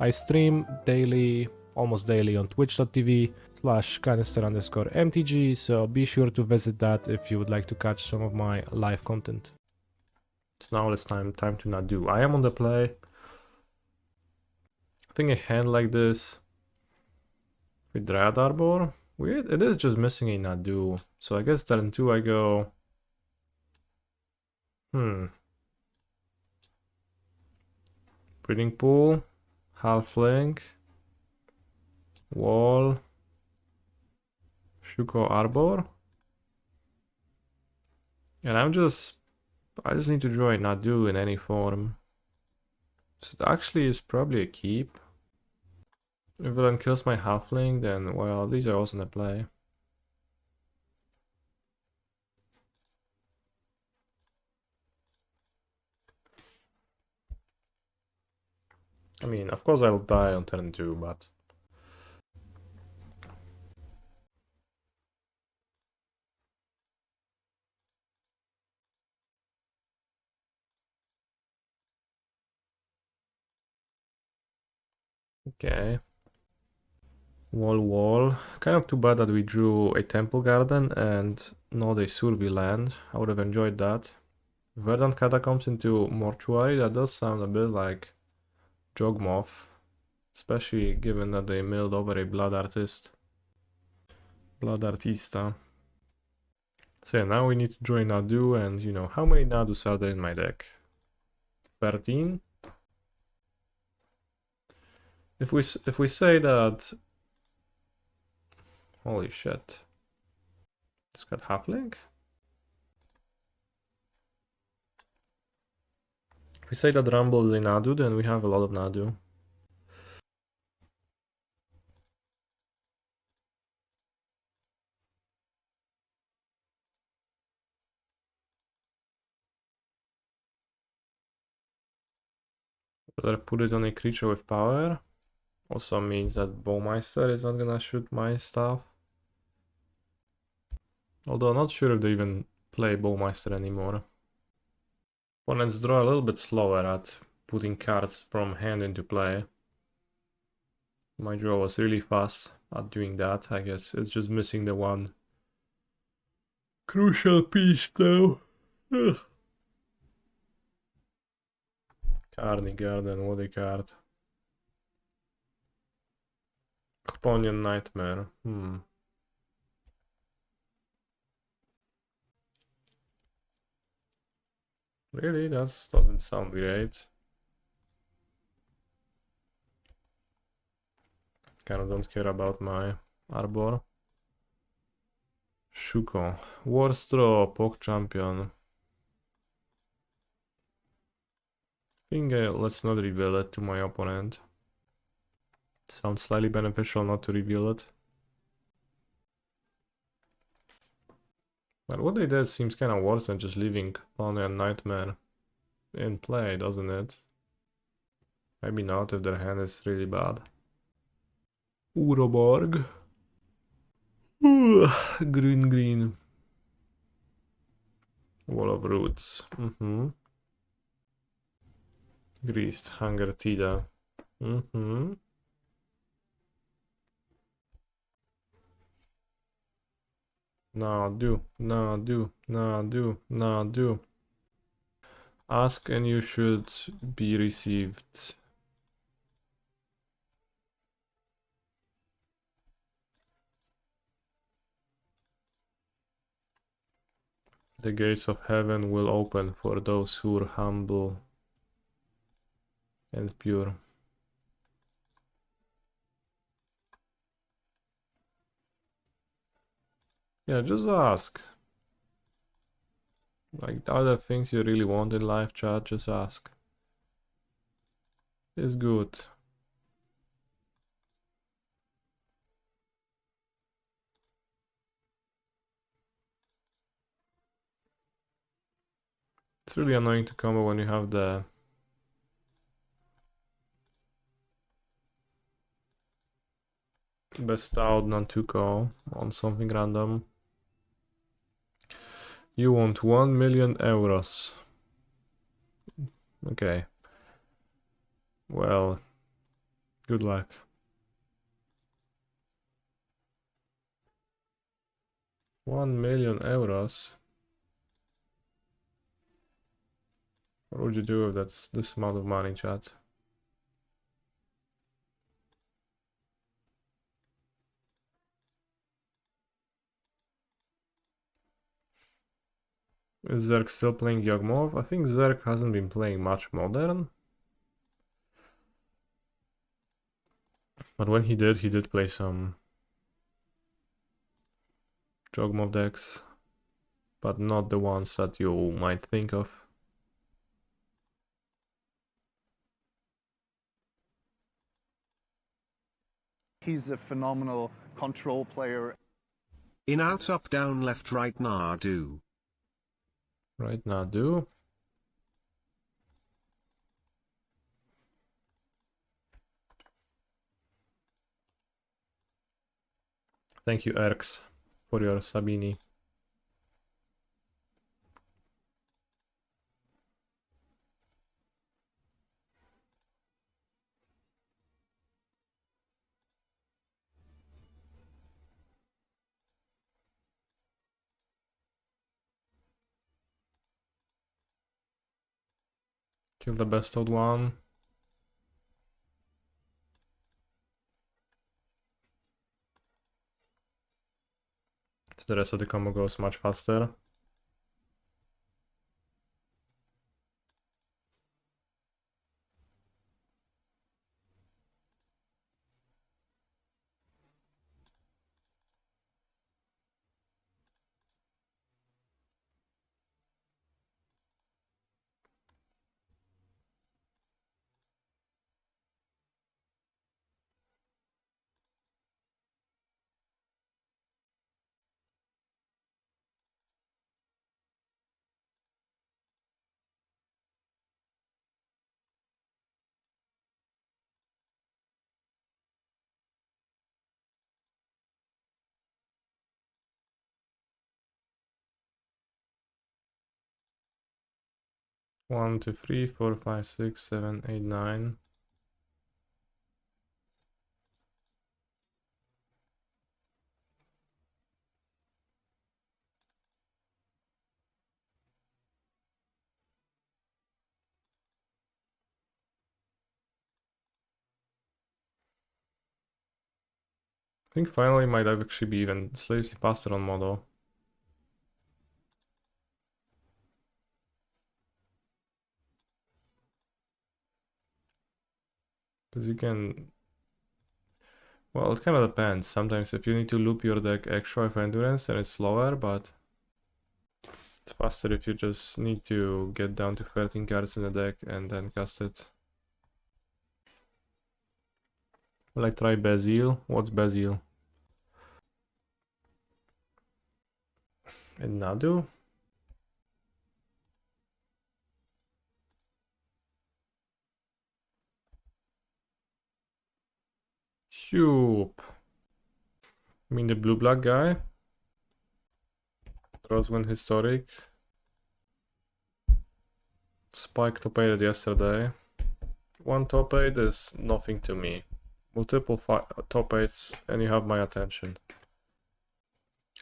I stream daily, almost daily on twitch.tv/canister_mtg, so be sure to visit that if you would like to catch some of my live content. So now it's time to Nadu. I am on the play. I think a hand like this with Dryad Arbor. Weird, it is just missing a Nadu. So I guess turn 2 I go... Breeding Pool, Halfling, Wall, Shuko Arbor. And I just need to draw a Nadu in any form. So it actually is probably a keep. If villain kills my halfling, then well, these are also in the play. I mean, of course I'll die on turn 2, but... Okay. Wall. Kind of too bad that we drew a Temple Garden and not a Survey land. I would have enjoyed that. Verdant Catacombs into Mortuary, that does sound a bit like Jogmoth. Especially given that they milled over a Blood Artista. So yeah, now we need to draw a Nadu, and you know, how many Nadus are there in my deck? 13? If we say that... Holy shit. It's got Halfling? If we say that Rumble is a Nadu, then we have a lot of Nadu. Whether put it on a creature with power also means that Bowmeister is not gonna shoot my stuff. Although I'm not sure if they even play Bowmeister anymore. Opponents draw a little bit slower at putting cards from hand into play. My draw was really fast at doing that. I guess it's just missing the one crucial piece though. Ugh. Carney Garden, what a card. Chthonian Nightmare. Really? That doesn't sound great. Kinda don't care about my Arbor. Shuko. Warstraw, Pog Champion. I think let's not reveal it to my opponent. Sounds slightly beneficial not to reveal it. But what they did seems kind of worse than just leaving Chthonian Nightmare in play, doesn't it? Maybe not if their hand is really bad. Uroborg. Green. Wall of Roots. Greased Hunger Tida. Nadu. Ask and you should be received. The gates of heaven will open for those who are humble and pure. Yeah, just ask. Like, are there things you really want in life, chat? Just ask. It's good. It's really annoying to combo when you have the bestowed Nantuko on something random. You want 1 million euros. Okay. Well, Good luck. €1,000,000. What would you do with this amount of money, chat? Is Zerg still playing Yawgmoth? I think Zerg hasn't been playing much Modern. But when he did play some Yawgmoth decks. But not the ones that you might think of. He's a phenomenal control player. In out, up, down, left, right, Nadu. Right, Nadu. Thank you, Erx, for your Sabini. Kill the best old one. So the rest of the combo goes much faster. One, two, three, four, five, six, 7, 8, 9. I think finally might actually be even slightly faster on model. Because you can... Well, it kind of depends. Sometimes if you need to loop your deck extra for endurance, then it's slower, but it's faster if you just need to get down to 13 cards in the deck and then cast it. Like try Basil. What's Basil? And Nadu? Shoop. I mean the blue-black guy? Roswin Historic. Spike top 8 yesterday. One top 8 is nothing to me. Multiple top 8s and you have my attention.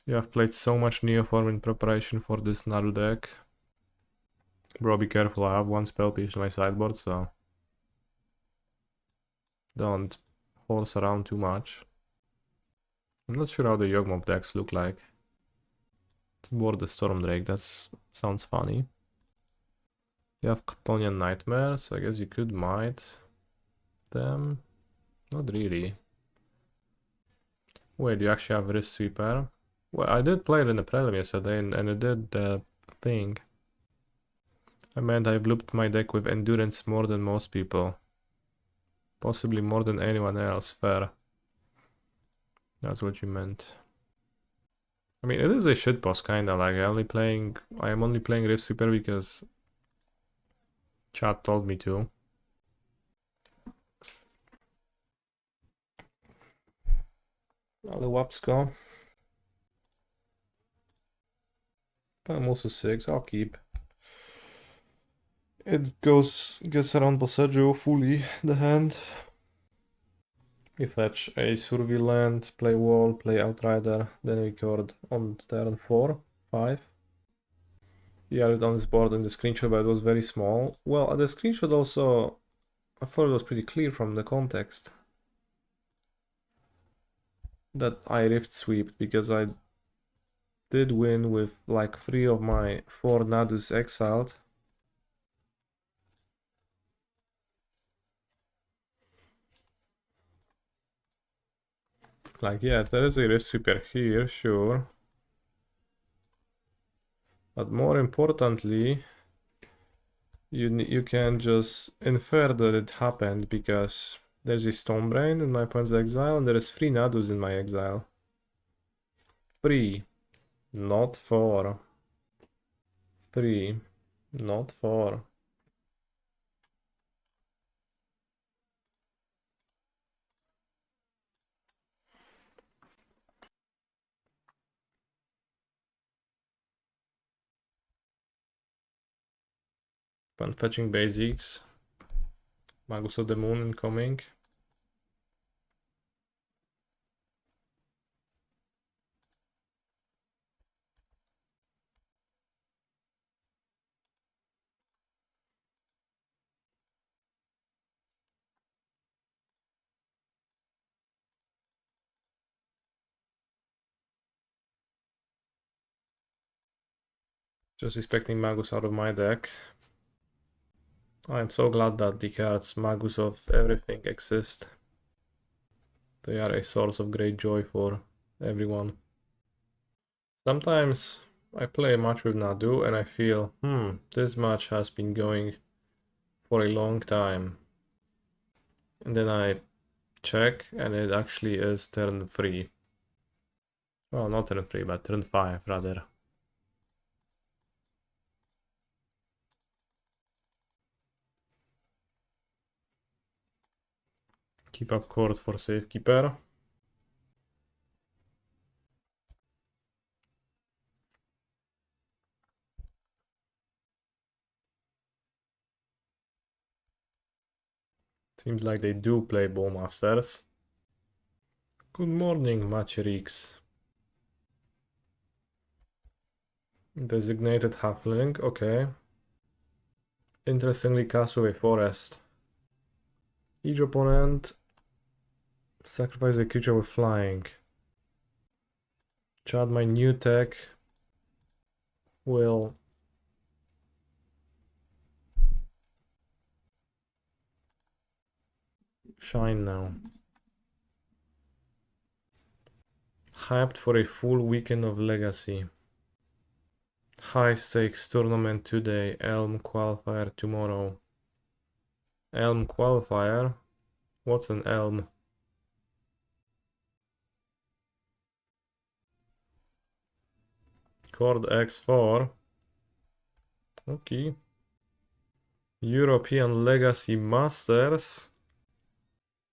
You have played so much Neoform in preparation for this Nadu deck. Bro, be careful, I have one spell piece in my sideboard, so don't horse around too much. I'm not sure how the Yawgmoth decks look like. It's more the Storm Drake, that sounds funny. You have Chthonian Nightmare, so I guess you could Mite them. Not really. Wait, you actually have Wrist Sweeper? Well, I did play it in the prelim yesterday and it did the thing. I meant I've looped my deck with Endurance more than most people. Possibly more than anyone else, fair. That's what you meant. I mean, it is a shitpost kinda, like I am only playing Rift Sweeper because chat told me to. Ale łapsko. I'm also 6, I'll keep. It gets around Boseiju fully, the hand. We fetch a Survey land, play wall, play Outrider, then we chord on turn 4, 5. We had it on this board in the screenshot, but it was very small. Well, the screenshot also, I thought it was pretty clear from the context that I rift sweeped, because I did win with like 3 of my 4 Nadus exiled. Like, yeah, there is a rift sweeper here, sure. But more importantly, you can just infer that it happened because there's a Stonebrain in my opponent's exile and there is 3 Nadus in my exile. 3, not 4. 3, not 4. Fun fetching basics. Magus of the Moon incoming. Just expecting Magus out of my deck. I'm so glad that the cards Magus of everything exist. They are a source of great joy for everyone. Sometimes I play a match with Nadu and I feel, this match has been going for a long time. And then I check and it actually is turn 3. Well, not turn 3, but turn 5 rather. Keep up Chord for Safekeeper. Seems like they do play Bowmasters. Good morning, Machirix. Designated Halfling, okay. Interestingly, Castaway Forest. Each opponent sacrifice a creature with flying. Chad, my new tech will shine now. Hyped for a full weekend of Legacy. High stakes tournament today, Elm qualifier tomorrow. Elm qualifier? What's an Elm? Chord X4. Okay. European Legacy Masters.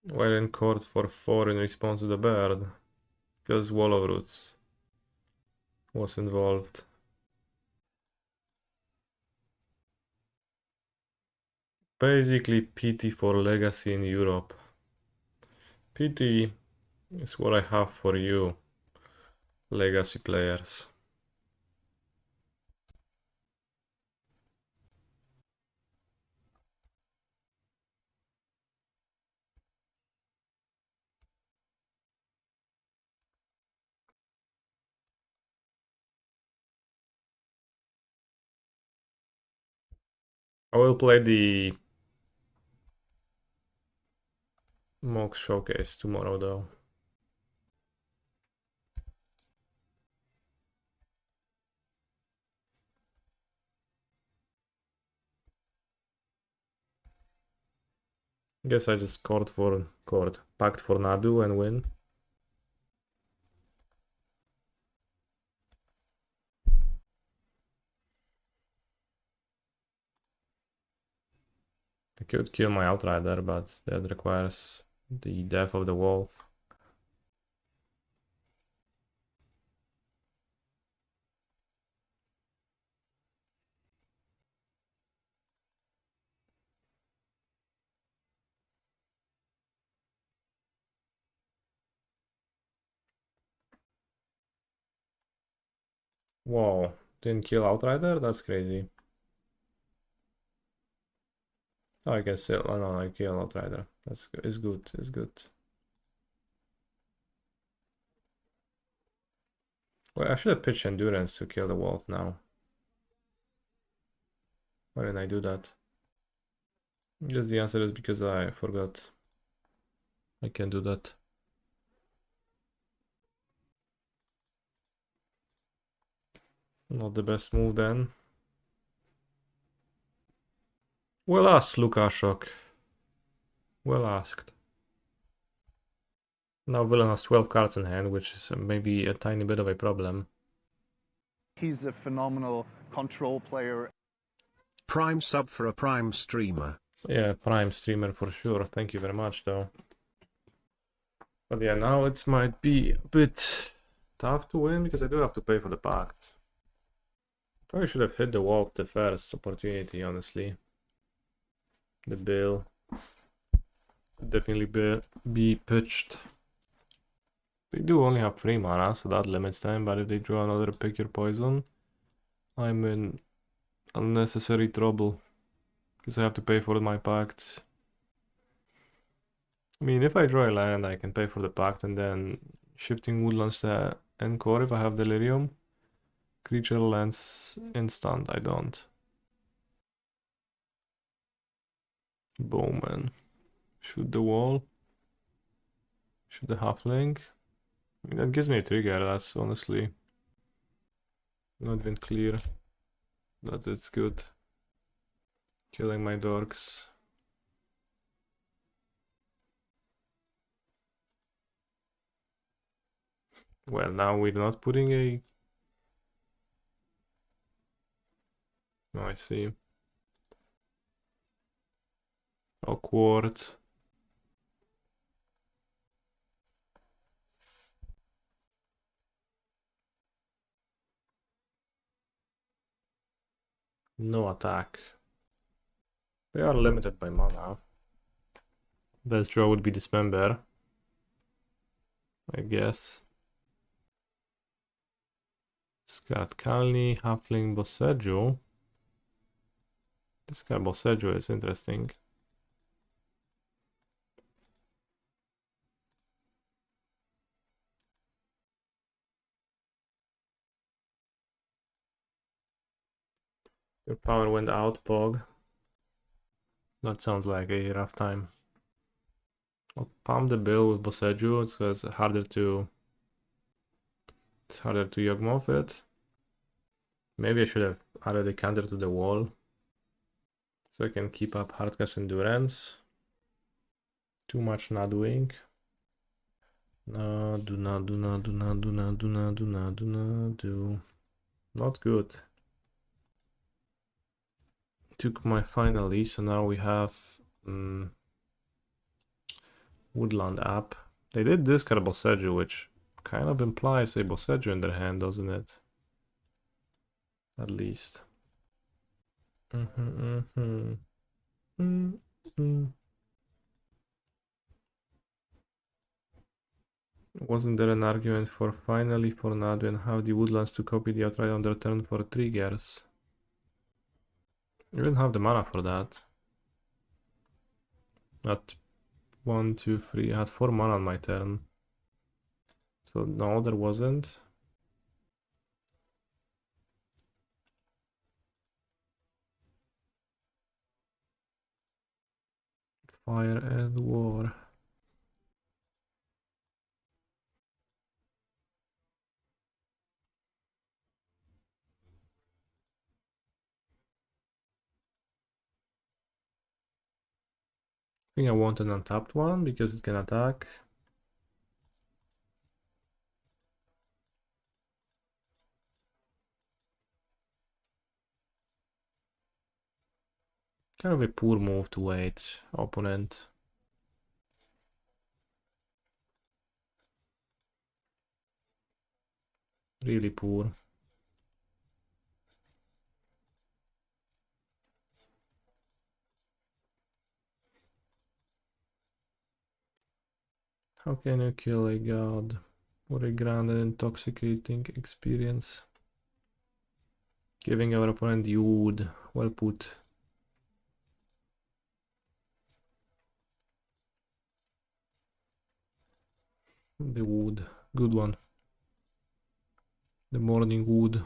While in court for 4 in response to the bird. Because Wall of Roots was involved. Basically PT for Legacy in Europe. PT is what I have for you, Legacy players. I will play the Mox Showcase tomorrow though. Guess I just Pact for Nadu and win. I could kill my Outrider, but that requires the death of the wolf. Whoa, didn't kill Outrider? That's crazy. Oh, I guess still, oh no, I kill Outrider. That's good. It's good, it's good. Well, I should have pitched Endurance to kill the wolf now. Why didn't I do that? I guess the answer is because I forgot. I can do that. Not the best move then. Well asked, Lukashok. Well asked. Now villain has 12 cards in hand, which is maybe a tiny bit of a problem. He's a phenomenal control player. Prime sub for a prime streamer. Yeah, prime streamer for sure. Thank you very much though. But yeah, now it might be a bit tough to win because I do have to pay for the Pact. Probably should have hit the wolf the first opportunity, honestly. The bill could definitely be pitched. They do only have 3 mana, so that limits them, but if they draw another pick your poison, I'm in unnecessary trouble. Because I have to pay for my Pact. I mean, if I draw a land, I can pay for the Pact and then Shifting Woodlands to en-Kor if I have Delirium. Creature lands instant, I don't. Bowman. Shoot the wall. Shoot the halfling. I mean, that gives me a trigger, that's honestly not even clear. But it's good. Killing my dorks. Well, now we're not putting a... Oh, I see. Awkward. No attack. They are limited by mana. Best draw would be Dismember, I guess. Discard Kalni, Halfling, Boseiju. Discard Boseiju is interesting. Your power went out, Pog. That sounds like a rough time. I'll palm the bill with Boseiju, it's harder to... It's harder to Yawgmoth it. Maybe I should have added a counter to the wall. So I can keep up Hardcast Endurance. Too much Naduing. Nadu. Not good. Took my finally, so now we have Woodland app. They did discard Boseiju, which kind of implies a Boseiju in their hand, doesn't it? At least. Wasn't there an argument for finally for Nadu and how the Woodlands to copy the Outrider on their turn for triggers? You didn't have the mana for that. At 1, 2, 3, I had 4 mana on my turn. So no, there wasn't. Fire and War. I think I want an untapped one because it can attack. Kind of a poor move to wait, opponent. Really poor. How can you kill a god or a grand and intoxicating experience? Giving our opponent the wood. Well put. The wood. Good one. The morning wood.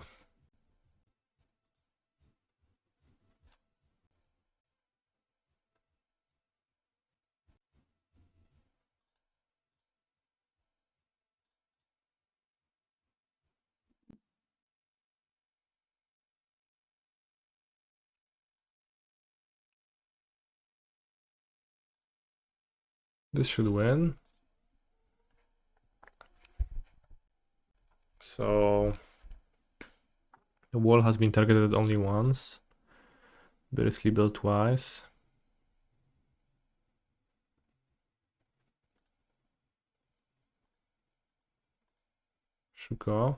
This should win. So the wall has been targeted only once. Bristly built twice. Should go.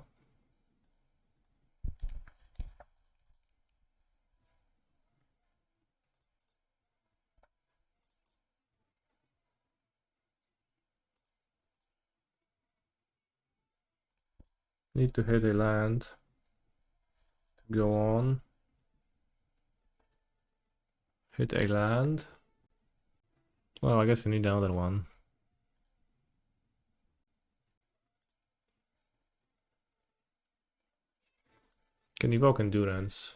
Need to hit a land to go on. Hit a land. Well, I guess you need another one. Can evoke endurance.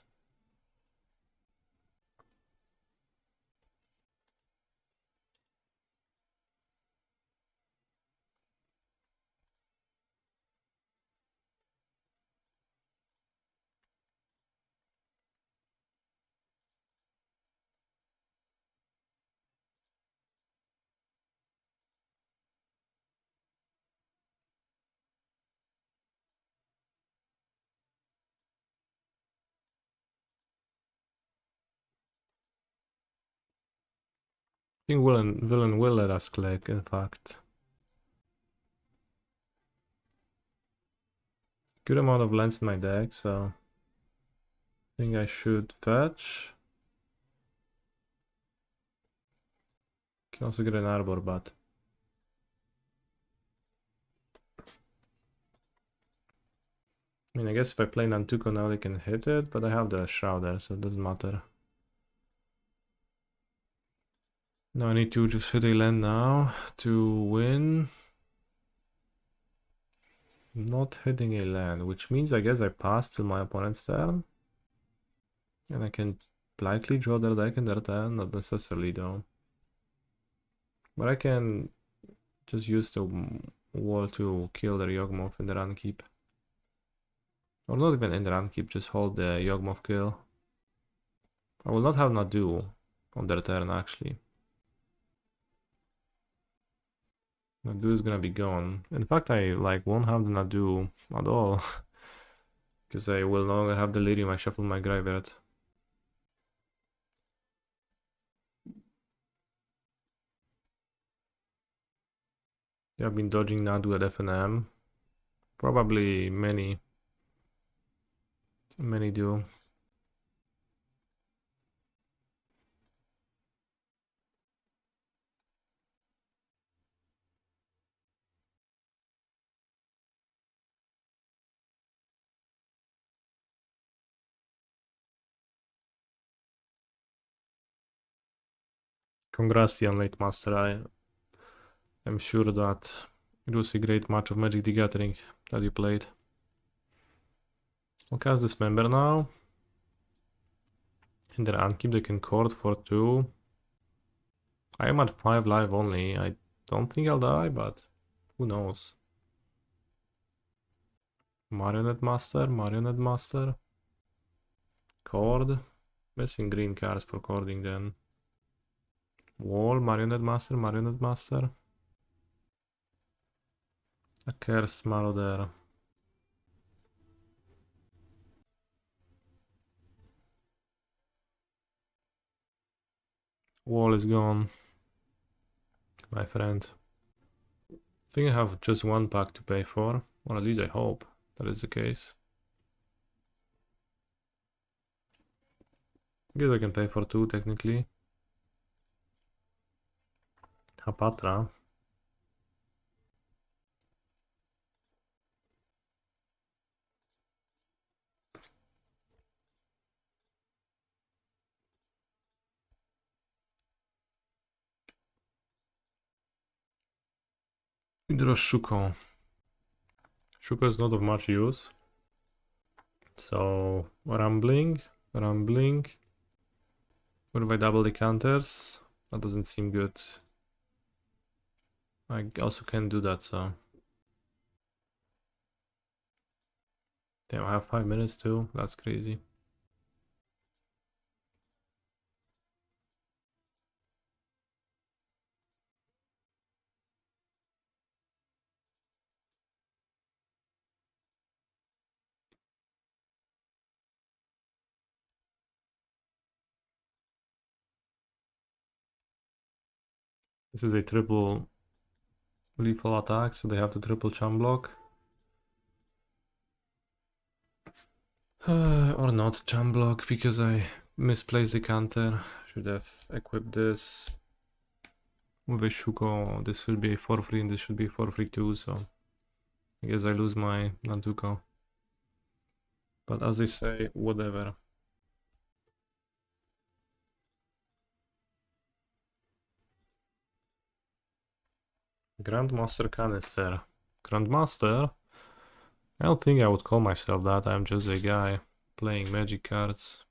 I think villain will let us click, in fact. Good amount of lands in my deck, so I think I should fetch. Can also get an Arbor, but I mean, I guess if I play Nantuko now they can hit it, but I have the Shrouder, so it doesn't matter. Now I need to just hit a land now to win. Not hitting a land, which means I guess I pass till my opponent's turn. And I can politely draw their deck in their turn, not necessarily though. But I can just use the wall to kill their Yawgmoth in the run keep. Or not even in the run keep, just hold the Yawgmoth kill. I will not have Nadu on their turn actually. Nadu is gonna be gone. In fact, I like won't have the Nadu at all. Because I will no longer have Delirium, I shuffle my graveyard. Yeah, I've been dodging Nadu at FNM. Probably many do. Congrats, Young Late Master. I am sure that it was a great match of Magic the Gathering that you played. I'll cast Dismember now. In their Unkeep they can Chord for 2. I am at 5 life only. I don't think I'll die, but who knows. Marionette Master. Chord. Missing green cards for cording then. Wall, Marionette Master. A Cursed Marauder. Wall is gone, my friend. I think I have just one pack to pay for, or at least I hope that is the case. I guess I can pay for 2 technically. Hapatra. We draw Shuko. Shuko is not of much use. So, Rumbling. What if I double the counters? That doesn't seem good. I also can do that, so. Damn, I have 5 minutes too. That's crazy. This is a triple lethal attack, so they have to triple chum block. Or not chum block, because I misplaced the counter. Should have equipped this with a Shuko. This should be a 4-3 and this should be 4-3 too, so I guess I lose my Nantuko. But as they say, whatever. Grandmaster Canister. Grandmaster? I don't think I would call myself that. I'm just a guy playing magic cards.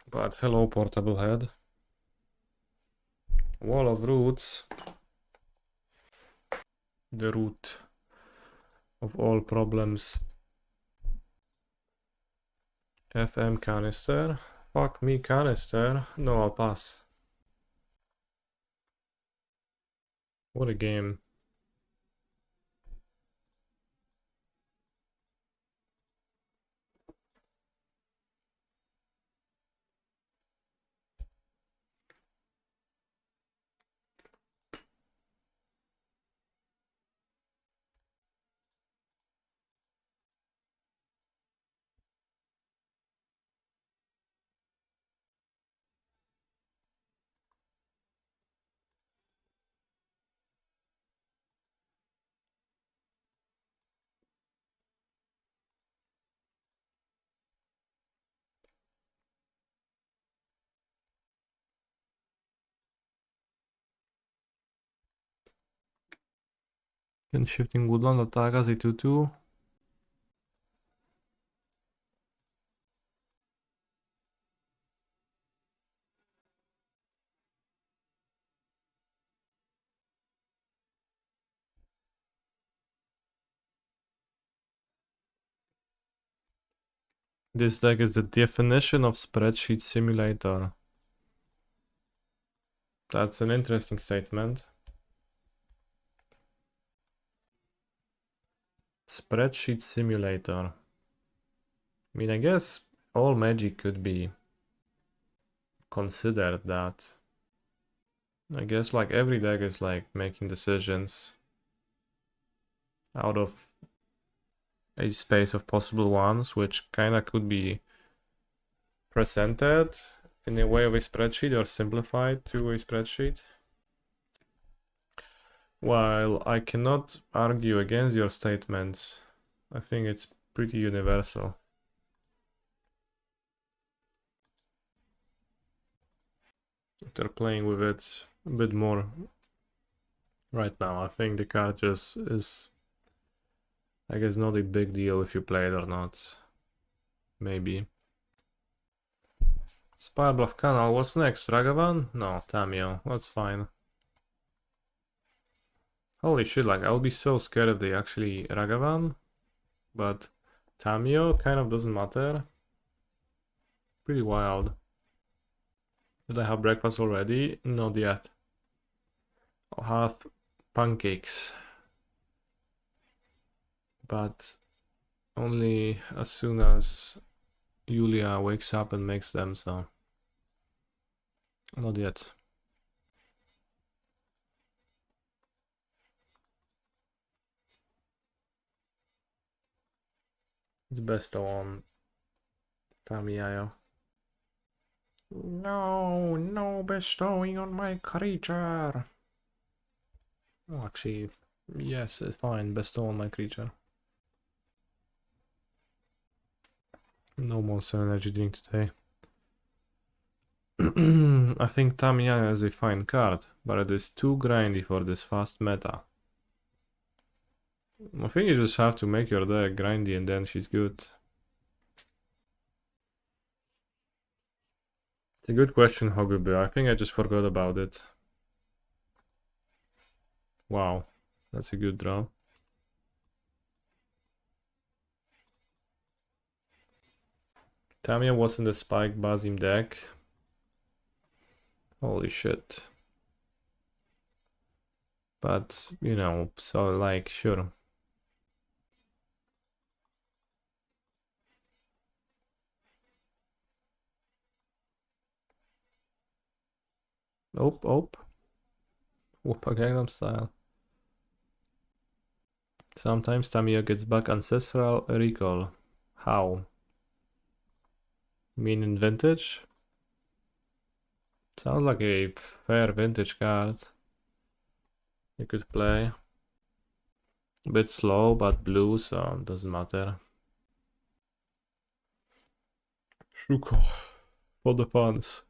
But hello, portable head. Wall of Roots. The root of all problems. FM Canister. Fuck me, Canister. No, I'll pass. What a game. Can Shifting Woodland attack as a 2-2? This deck is the definition of spreadsheet simulator. That's an interesting statement. Spreadsheet simulator. I mean, I guess all magic could be considered that. I guess like every deck is like making decisions out of a space of possible ones, which kinda could be presented in a way of a spreadsheet or simplified to a spreadsheet. While I cannot argue against your statements, I think it's pretty universal. They're playing with it a bit more right now. I think the card just is, I guess, not a big deal if you play it or not. Maybe. Spirebluff Canal, what's next? Ragavan? No, Tamio, that's fine. Holy shit, like, I'll be so scared if they actually Ragavan, but Tamio kind of doesn't matter. Pretty wild. Did I have breakfast already? Not yet. I'll have pancakes. But only as soon as Julia wakes up and makes them, so not yet. It's best on Tamiyayo. No, no bestowing on my creature. Oh, actually, yes, it's fine. Bestow on my creature. No Monster Energy drink today. I think Tamiya is a fine card, but it is too grindy for this fast meta. I think you just have to make your deck grindy and then she's good. It's a good question, Hogube. I think I just forgot about it. Wow, that's a good draw. Tamiya was in the Spike Bazim deck. Holy shit. But, you know, so like, sure. Ope. Whoopa Gangnam Style. Sometimes Tamiya gets back Ancestral Recall. How? Mean in Vintage? Sounds like a fair Vintage card. You could play. A bit slow, but blue, so doesn't matter. Shuko. For the fans.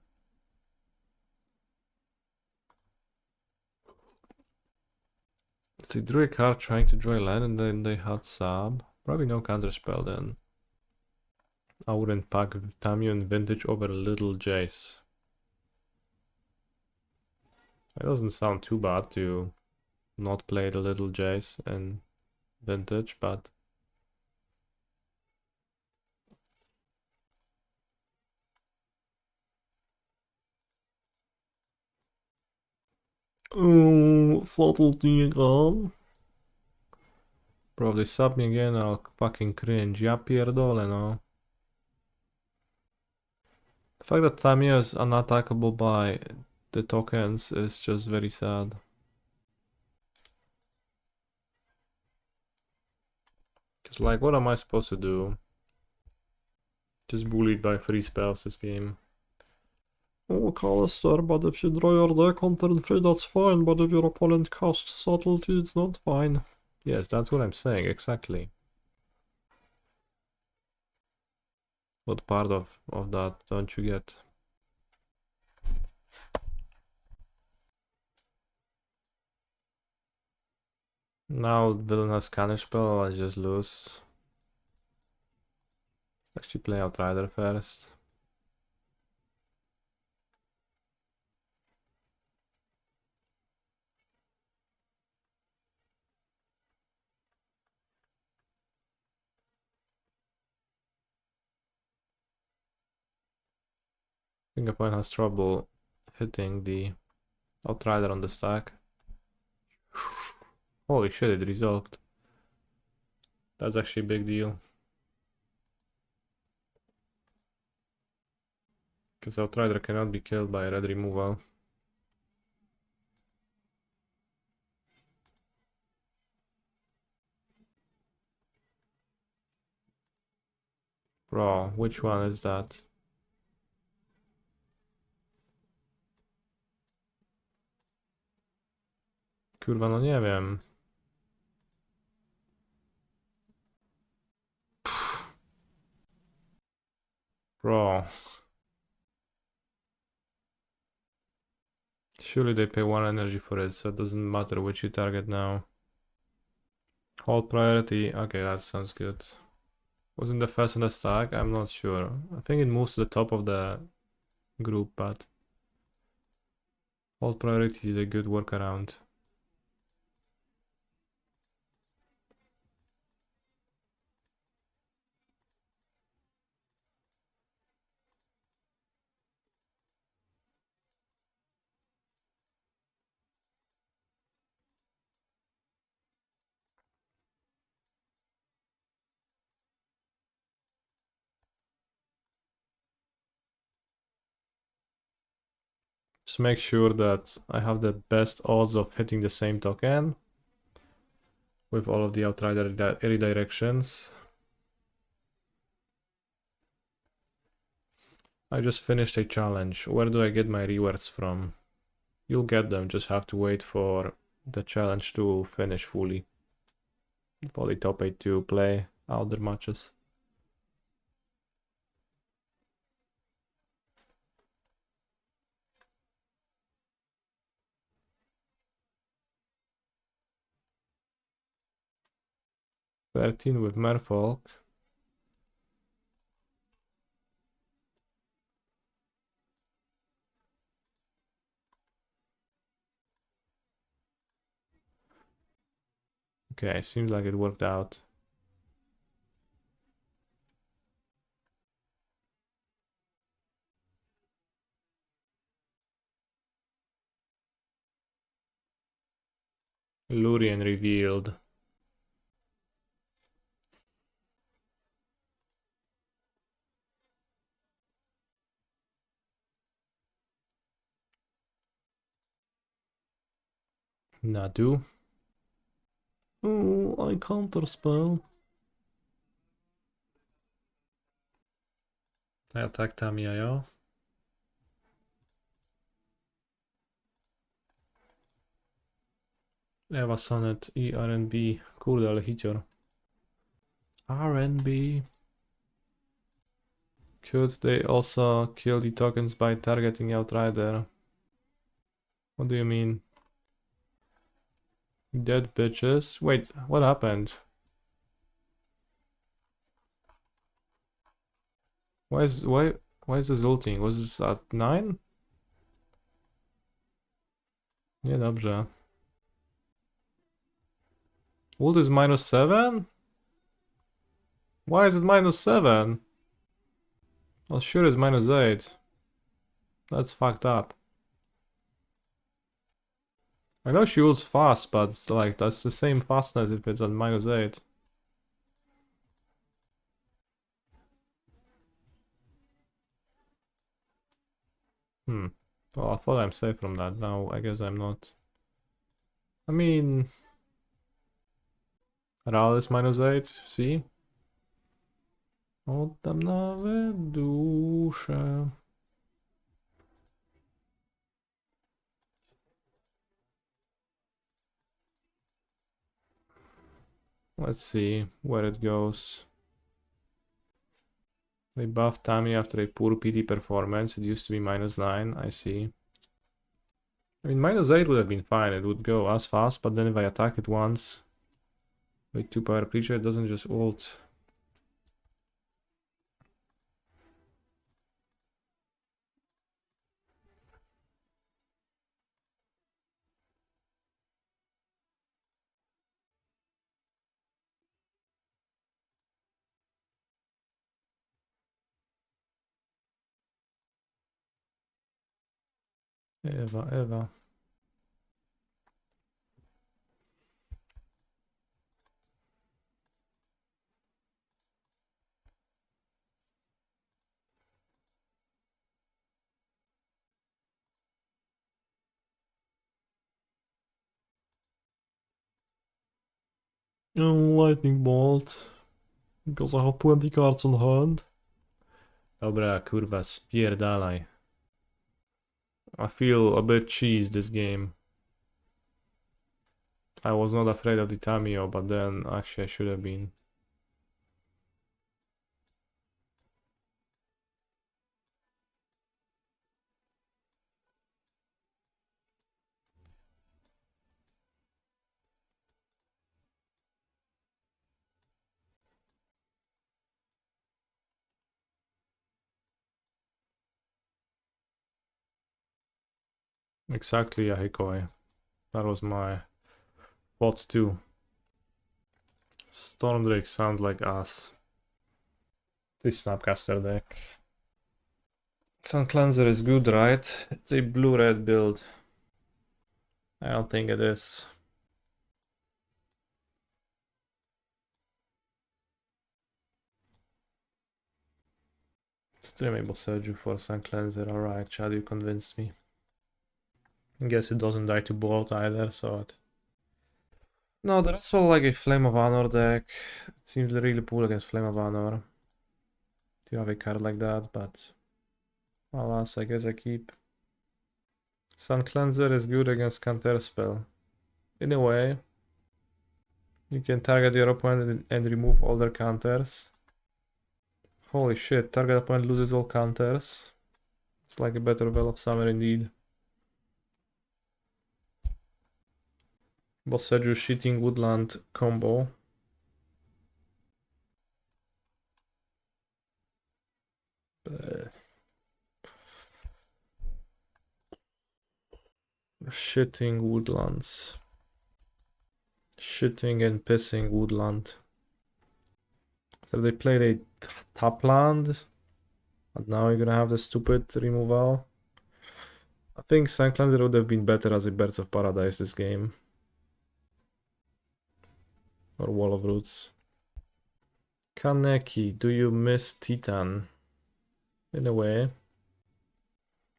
So they drew a card trying to draw a land and then they had sub. Probably no counterspell then. I wouldn't pack Tamiya and Vintage over Little Jace. It doesn't sound too bad to not play the Little Jace and Vintage, but oh, subtlety again. Probably sub me again, I'll fucking cringe. Ja pierdolę, no. The fact that Tamiya is unattackable by the tokens is just very sad. Cause like, what am I supposed to do? Just bullied by 3 spells this game. Oh, Callister, but if you draw your deck on turn 3, that's fine, but if your opponent casts Subtlety, it's not fine. Yes, that's what I'm saying, exactly. What part of that don't you get? Now villain has Scanner spell, I just lose. Let's actually play Outrider first. I think opponent has trouble hitting the Outrider on the stack. Holy shit, it resolved. That's actually a big deal. Because Outrider cannot be killed by red removal. Bro, which one is that? Kurwa, no nie wiem. Bro. Surely they pay 1 energy for it, so it doesn't matter which you target now. Hold priority. Okay, that sounds good. Wasn't the first on the stack? I'm not sure. I think it moves to the top of the group, but hold priority is a good workaround. Just make sure that I have the best odds of hitting the same token with all of the Outrider redirections. I just finished a challenge. Where do I get my rewards from? You'll get them, just have to wait for the challenge to finish fully. Probably top 8 to play out their matches. 13 with Merfolk. Okay, seems like it worked out. Lurien revealed. Nadu. Oh, I counterspell. I attack Tamiya, ja. Eva Sonnet, RNB. Kurde, ale hicior. RNB. Could they also kill the tokens by targeting Outrider? What do you mean? Dead bitches. Wait, what happened? Why is this ulting? Was this at 9? Nie, dobrze. Ult is -7? Why is it -7? Well, sure it's -8. That's fucked up. I know she ults fast, but like that's the same fastness if it's at -8. Well, I thought I'm safe from that. Now I guess I'm not. I mean, Ral is -8. See? Oddam nawet duszę. Let's see where it goes. They buffed Tammy after a poor PT performance. It used to be -9. I see. I mean, -8 would have been fine. It would go as fast, but then if I attack it once with 2 power creature, it doesn't just ult. Eva. Lightning bolt. Because I have 20 cards on hand. Dobra, kurwa, spierdalaj. I feel a bit cheesed this game. I was not afraid of the Tamiyo, but then actually I should have been. Exactly, Ahikoi. That was my thought too. Stormdrake sounds like ass. This Snapcaster deck. Sun Cleanser is good, right? It's a blue-red build. I don't think it is. Stream Boseiju for Sun Cleanser. Alright, Chad, you convinced me. I guess it doesn't die to bolt either, so it... No, the rest all like a Flame of Honor deck. It seems really poor against Flame of Honor to have a card like that, but alas, I guess I keep. Sun Cleanser is good against Counterspell. In a way, you can target your opponent and remove all their counters. Holy shit, target opponent loses all counters. It's like a better Veil of Summer indeed. Boseiju Shifting Woodland combo. Shitting Woodlands. Shitting and pissing Woodland. So they played a top land, but now you're gonna have the stupid removal. I think Sanclander would have been better as a Birds of Paradise this game. Or Wall of Roots. Kaneki, do you miss Titan? In a way.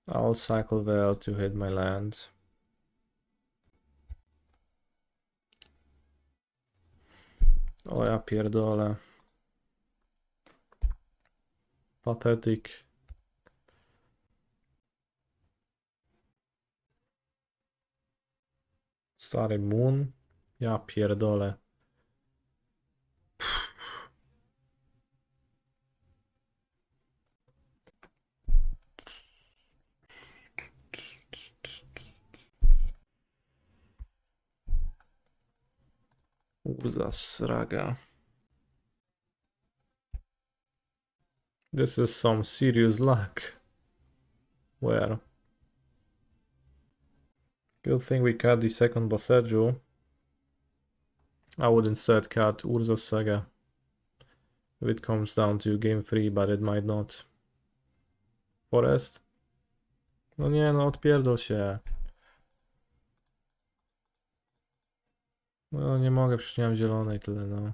I'll cycle Veil to hit my land. O ja pierdolę. Pathetic. Stary Moon. Ja pierdolę. Urza Saga. This is some serious luck. Where? Good thing we cut the second Boseiju. I would instead cut Urza Saga. If it comes down to game 3, but it might not. Forest? No nie, no odpierdol się. No nie mogę, przecież nie mam zielonej tyle, no.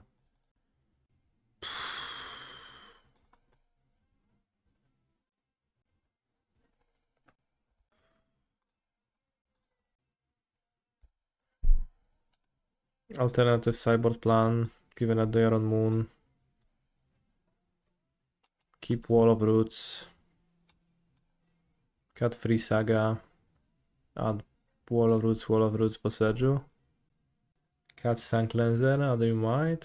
Alternative sideboard plan, given that they are on moon. Keep Wall of Roots. Cut free Saga. Add Wall of Roots, Boseiju. Cut Sun Cleanser, add you might.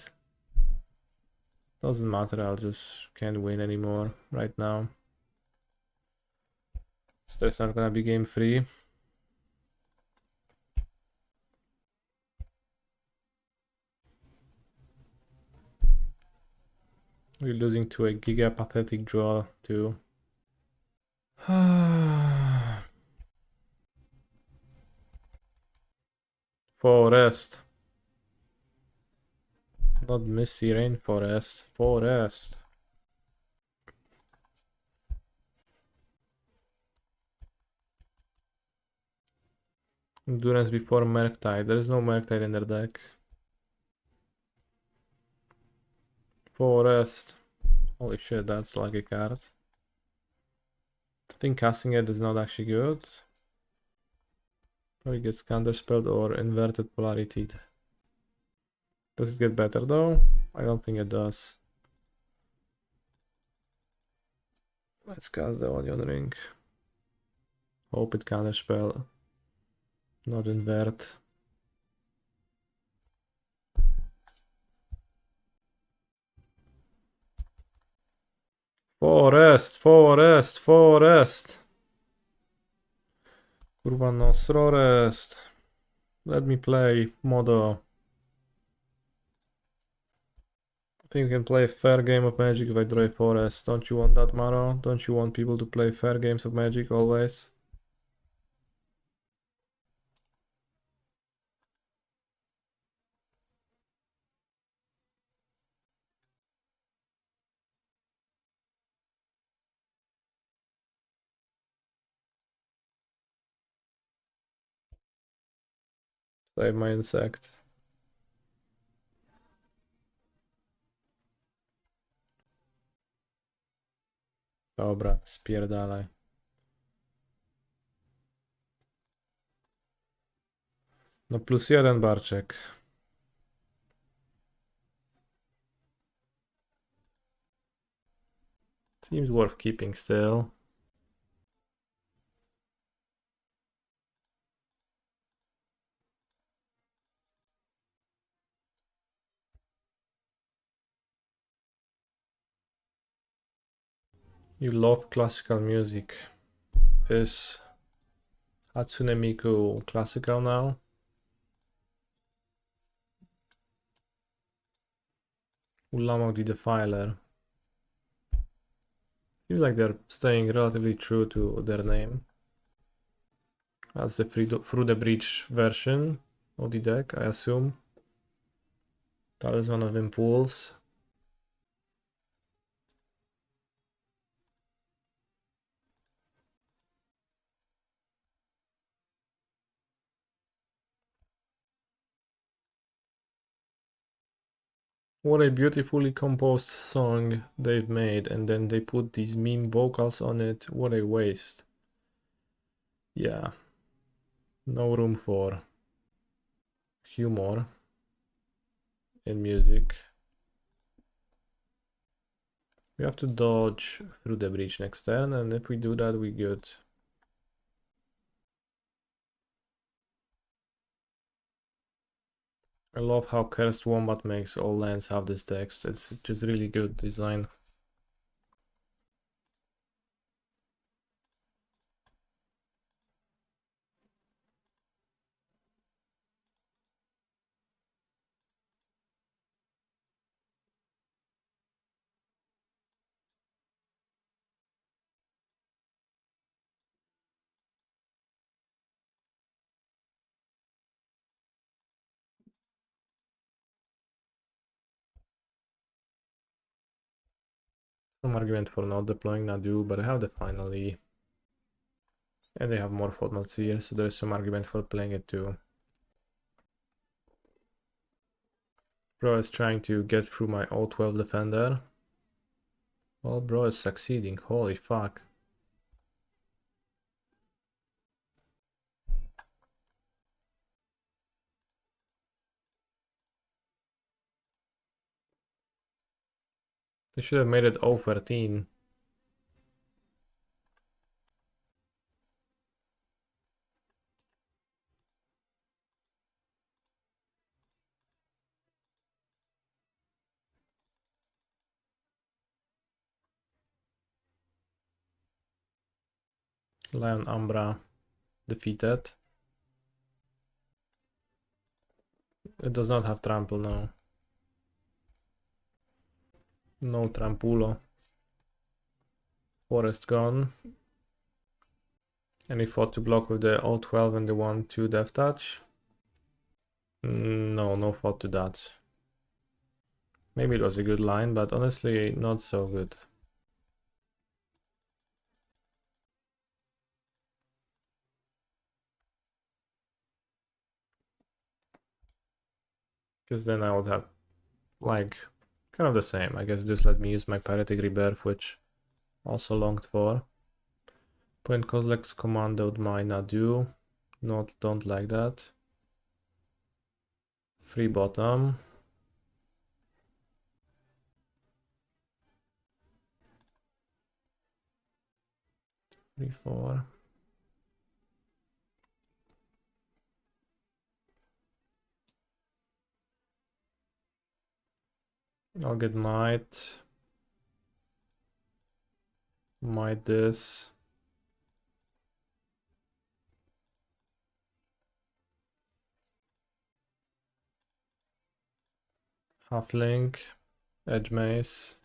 Doesn't matter, I'll just can't win anymore right now. So there's not gonna be game 3. We're losing to a giga pathetic draw too. Forest. Not Misty Rainforest. Forest. Endurance before Murktide. There is no Murktide in their deck. Forest. Holy shit, that's like a card. I think casting it is not actually good. Probably gets counterspelled or inverted polarity. Does it get better though? I don't think it does. Let's cast the Onion Ring. Hope it counterspell. Not invert. Forest, forest, forest. Kurwa no, Forest. Let me play Modo. I think you can play a fair game of Magic if I draw a forest. Don't you want that, Maro? Don't you want people to play fair games of Magic always? Save my insect. Dobra, spierdalaj. No +1 Barczek. Seems worth keeping still. You love classical music. Is Hatsune Miku classical now? Ulamog the Defiler. Seems like they're staying relatively true to their name. That's the Through the Breach version of the deck, I assume. Talisman of Impulse. What a beautifully composed song they've made, and then they put these meme vocals on it. What a waste. Yeah. No room for humor in music. We have to dodge Through the Breach next turn, and if we do that, we good. I love how Cursed Wombat makes all lands have this text. It's just really good design. Some argument for not deploying Nadu, but I have the Finale. And they have more Fortnite here, so there's some argument for playing it too. Bro is trying to get through my O12 defender. Well, bro is succeeding, holy fuck. They should have made it O13. Lion Umbra defeated. It does not have trample now. No trampulo. Forest gone. And he fought to block with the O12 and the 1-2 Death Touch. No, no thought to that. Maybe it was a good line, but honestly not so good. Because then I would have, like, kind of the same. I guess just let me use my Paratic Rebirth, which also longed for. Opponent Kozilek's commandoed my Nadu. Don't like that. Free bottom. Three, four. I'll get Mite. Mite this. Halfling. Hedge Maze.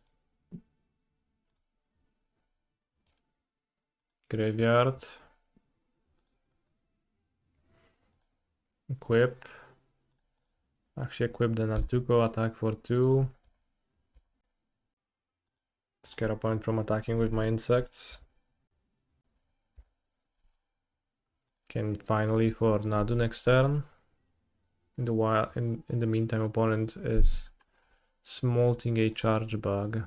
Graveyard. Equip. Actually equip the Nantuko, attack for 2. Scare opponent from attacking with my insects. Can finally for Nadu next turn. In the meantime, opponent is smolting a charge bug.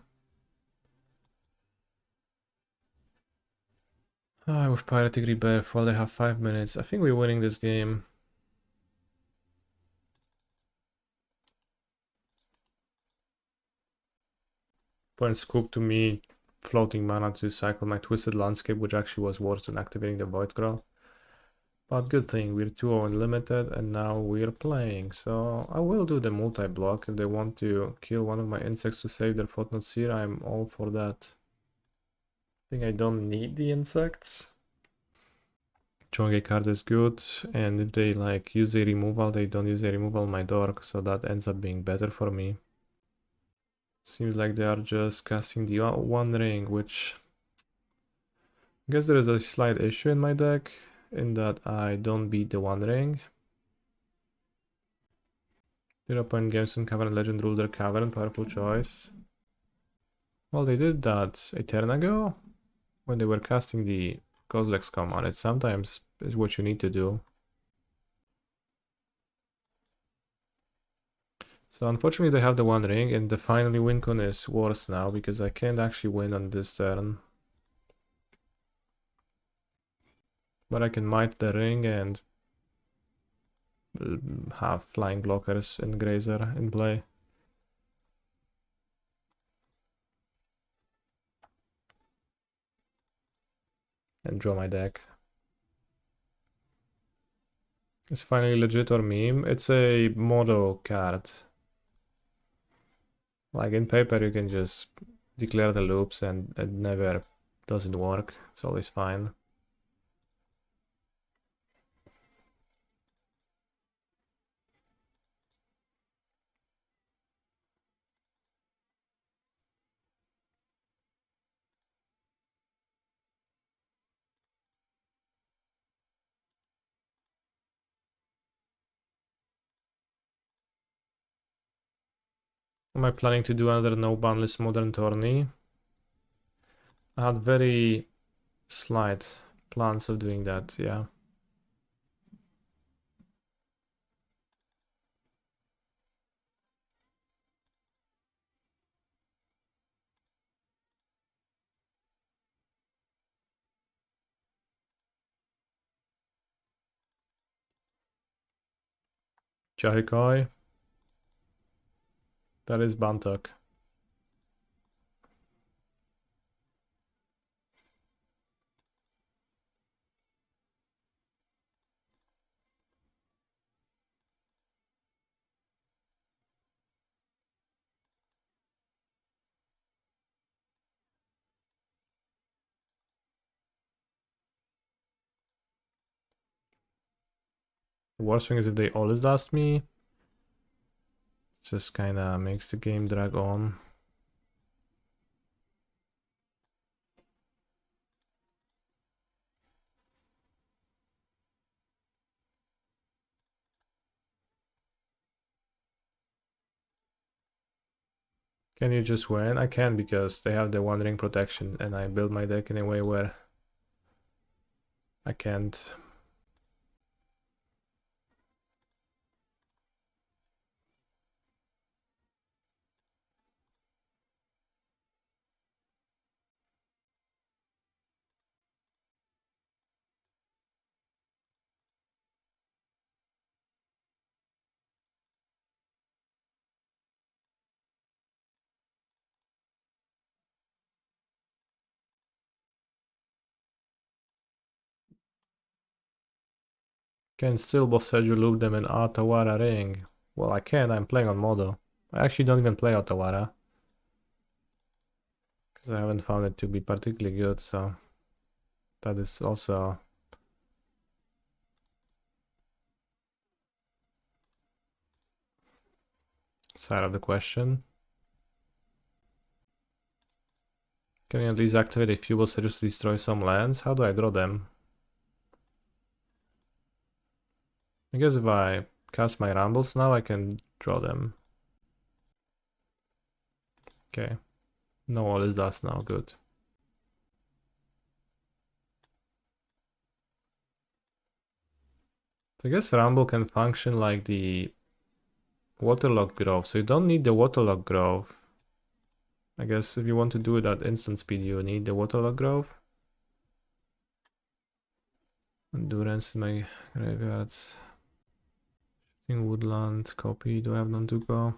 With Piratic Rebirth, well, they have 5 minutes. I think we're winning this game. Opponent scooped to me floating mana to cycle my Twisted Landscape, which actually was worse than activating the Void Growth. But good thing, we're 2-0 unlimited and now we're playing. So I will do the multi-block. If they want to kill one of my insects to save their Fortnite Seer, I'm all for that. I think I don't need the insects. Drawing a card is good, and if they like use a removal, they don't use a removal on my dork, so that ends up being better for me. Seems like they are just casting the One Ring, which I guess there is a slight issue in my deck. in that I don't beat the One Ring. 0 games in Cavern Legend rule their Cavern, powerful choice. Well, they did that a turn ago when they were casting the Kozilek's command. It sometimes is what you need to do. So unfortunately they have the One Ring, and the finally win con is worse now because I can't actually win on this turn. But I can Mite the ring and have flying blockers and Grazer in play. And draw my deck. It's finally legit or meme. It's a modo card. Like in paper you can just declare the loops and it never doesn't work. It's always fine. Am I planning to do another no banlist modern tourney? I had very slight plans of doing that, yeah. Jahikoi. That is Bantuk. The worst thing is if they always last me. Just kinda makes the game drag on. Can you just win? I can because they have the One Ring protection and I build my deck in a way where I can't. Can still Boseiju loop them in Otawara Ring. Well, I can, I'm playing on Modo. I actually don't even play Otawara. Because I haven't found it to be particularly good, so that is also side of the question. Can you at least activate a few Boseijus to destroy some lands? How do I draw them? I guess if I cast my Rumbles now, I can draw them. Okay. No all is dust now, good. So I guess Rumble can function like the Waterlogged Grove, so you don't need the Waterlogged Grove. I guess if you want to do it at instant speed, you need the Waterlogged Grove. Endurance in my graveyards. Shifting Woodland, copy, do I have Nantuko?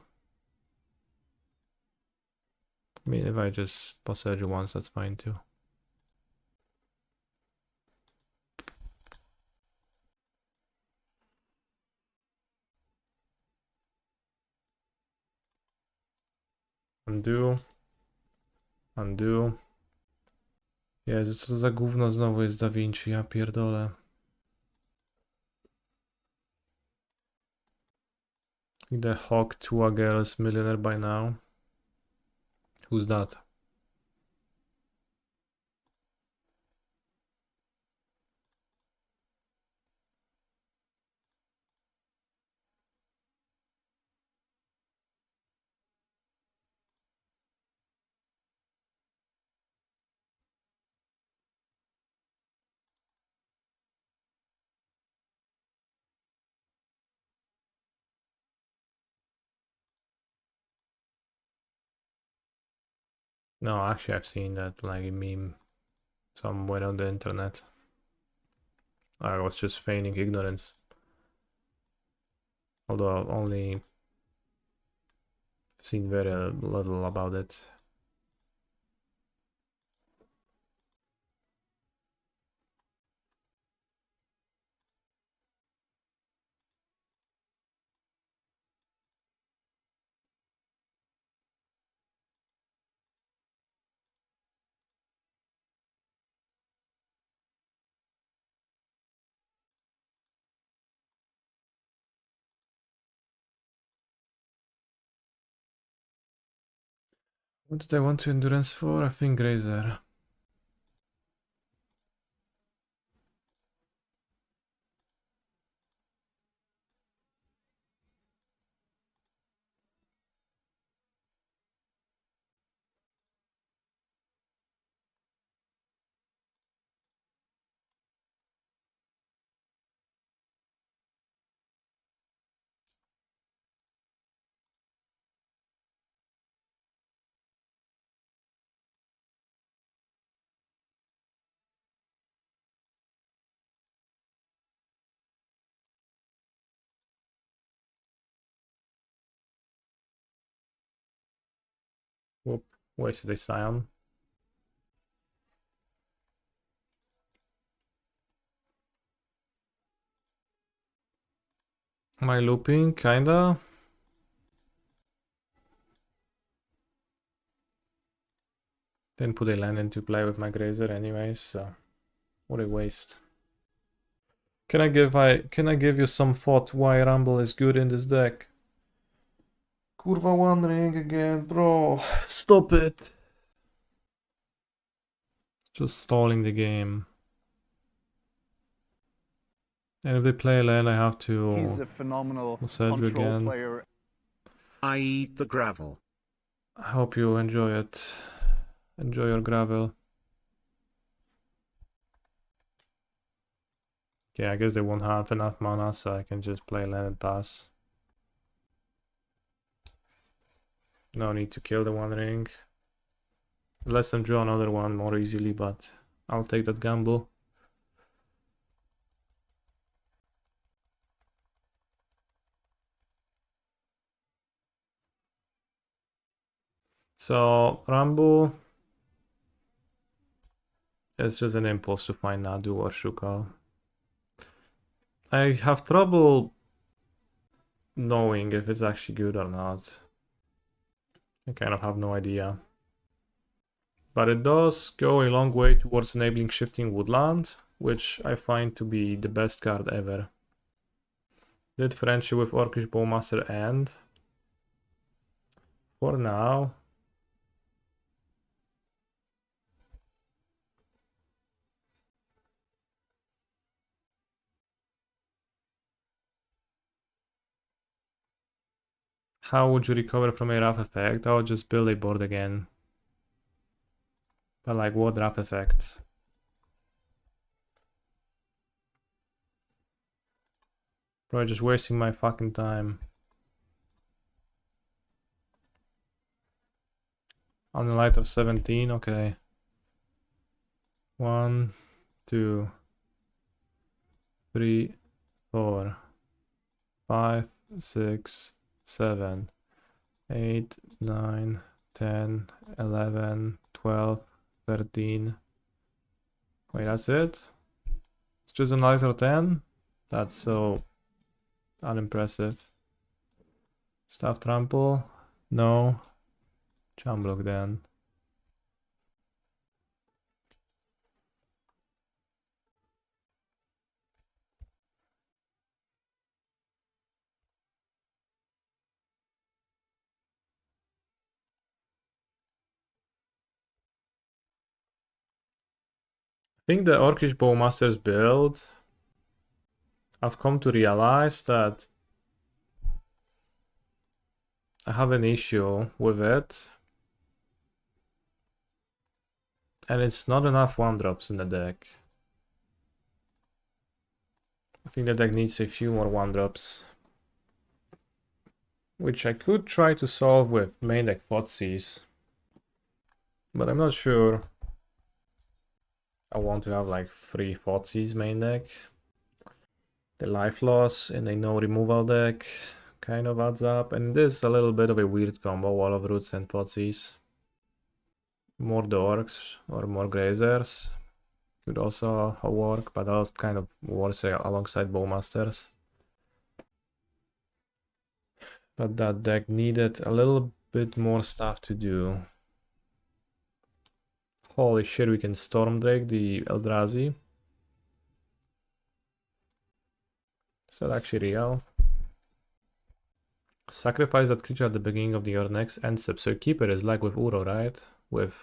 I mean, if I just Boseiju once, that's fine too. Undo. Undo. Jezu, co to za gówno znowu jest Da Vinci, ja pierdolę. The Hawk 2 Girls Millionaire by now. Who's that? No, actually I've seen that like a meme somewhere on the internet. I was just feigning ignorance. Although I've only seen very little about it. What did I want to endurance for? I think Grazer. Whoop, wasted a Scion. Am I looping? Kinda. Didn't put a land into play with my Grazer anyways, so what a waste. Can I give you some thought why Rumble is good in this deck? Kurwa, one ring again, bro. Stop it. Just stalling the game. And if they play land, I have to. He's a phenomenal Boseiju control again. player. I eat the gravel. I hope you enjoy it. Enjoy your gravel. Okay, I guess they won't have enough mana, so I can just play land and pass. No need to kill the one ring. Let them draw another one more easily, but I'll take that gamble. So, Rumble is just an impulse to find Nadu or Shuka. I have trouble knowing if it's actually good or not. I kind of have no idea. But it does go a long way towards enabling Shifting Woodland, which I find to be the best card ever. Did friendship with Orcish Bowmaster end? For now. How would you recover from a wrath effect? I would just build a board again. But like, what wrath effect? Probably just wasting my fucking time. On the light of 17, okay. 1, 2, 3, 4, 5, 6, 7, 8, 9, 10, 11, 12, 13. Wait, that's it? It's just a light of 10? That's so unimpressive. Staff trample? No. Charm block then. I think the Orcish Bowmaster's build, I've come to realize that I have an issue with it. And it's not enough 1-drops in the deck. I think the deck needs a few more 1-drops. Which I could try to solve with main deck Thoughtseize. But I'm not sure I want to have like 3 Thoughtseize main deck. The life loss in a no removal deck kind of adds up, and this is a little bit of a weird combo, Wall of Roots and Thoughtseize. More Dorks or more Grazers could also work, but that was kind of worse alongside Bowmasters. But that deck needed a little bit more stuff to do. Holy shit, we can Stormdrake the Eldrazi. Is that actually real? Sacrifice that creature at the beginning of your next end step. So Keeper is like with Uro, right? With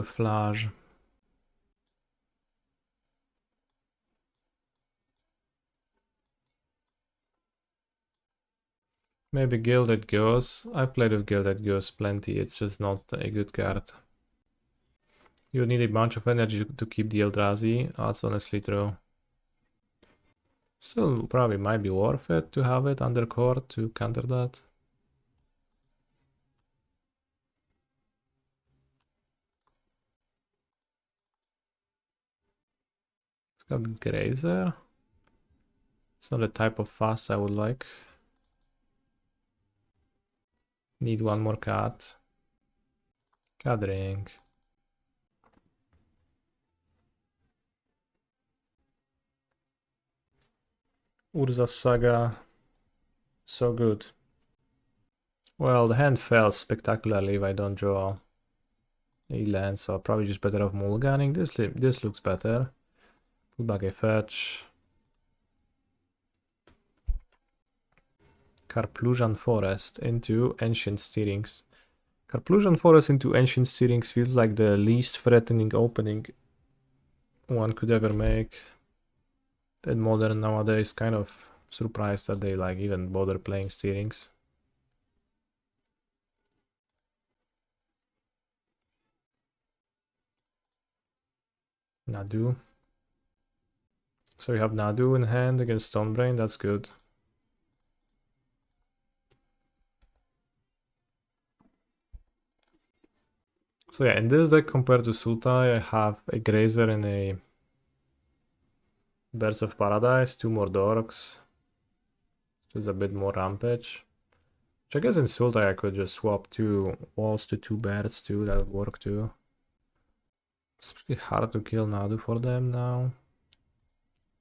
Flash. Maybe Gilded Ghost. I've played with Gilded Ghost plenty, it's just not a good card. You need a bunch of energy to keep the Eldrazi, that's honestly true. Still probably might be worth it to have it under court to counter that. It's got Grazer. It's not the type of fast I would like. Need one more card. Gathering. Urza Saga. So good. Well, the hand fell spectacularly if I don't draw a land, so probably just better off mulliganing. This looks better. Put back a fetch. Karplusian Forest into Ancient Steerings. Karplusian Forest into Ancient Steerings feels like the least threatening opening one could ever make. And Modern nowadays, kind of surprised that they like even bother playing Steerings. Nadu. So we have Nadu in hand against Stonebrain, that's good. So yeah, in this deck compared to Sultai, I have a Grazer and a Birds of Paradise, 2 more Dorks. There's a bit more Rampage. Which I guess in Sultai I could just swap 2 walls to 2 birds too, that would work too. It's pretty hard to kill Nadu for them now,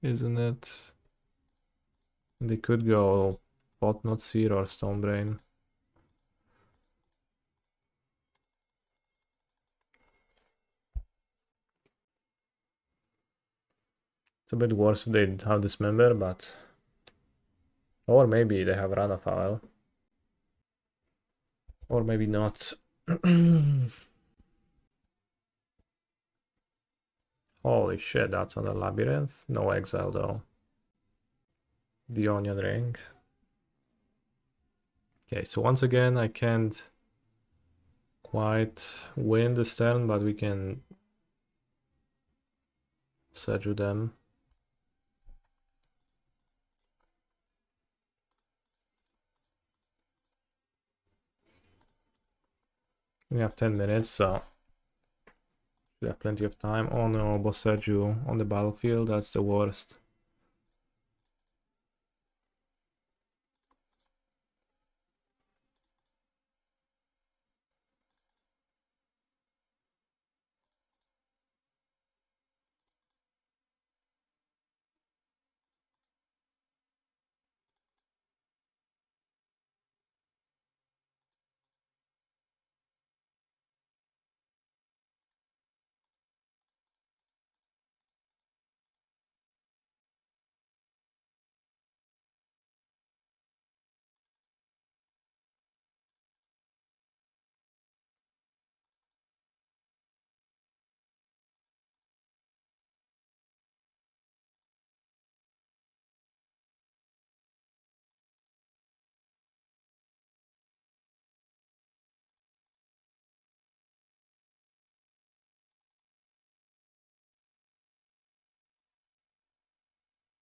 isn't it? They could go Thought-Knot Seer or Stonebrain. It's a bit worse if they have Dismember, but... Or maybe they have Run Afoul. Or maybe not. Holy shit, that's on the Labyrinth. No exile though. The Onion Ring. Okay, so once again I can't quite win this turn, but we can Boseiju them. We have 10 minutes, so we have plenty of time. Oh no, Boseiju on the battlefield, that's the worst.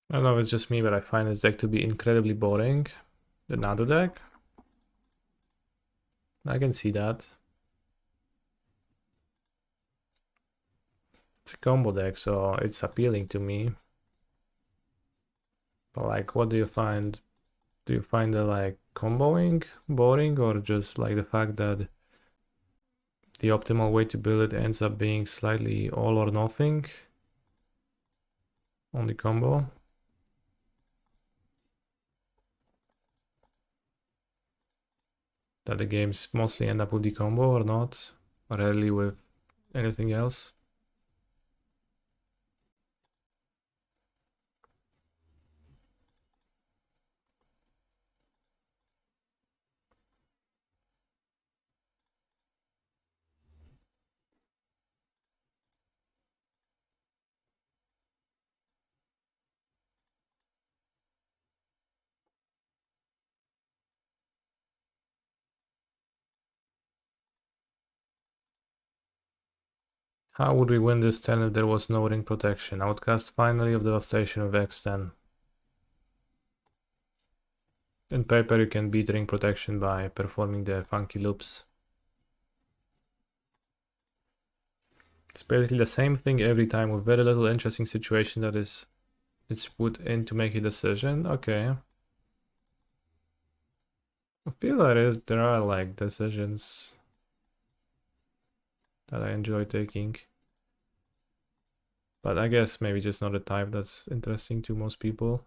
I don't know if it's just me, but I find this deck to be incredibly boring. The Nadu deck. I can see that. It's a combo deck, so it's appealing to me. But like, what do you find? Do you find the like comboing boring, or just like the fact that the optimal way to build it ends up being slightly all or nothing on the combo? That the games mostly end up with the combo or not, rarely with anything else. How would we win this 10 if there was no ring protection? I would cast Finale of Devastation with X10. In paper you can beat ring protection by performing the funky loops. It's basically the same thing every time with very little interesting situation that is put in to make a decision. Okay. I feel like there are like decisions that I enjoy taking. But I guess maybe just not a type that's interesting to most people.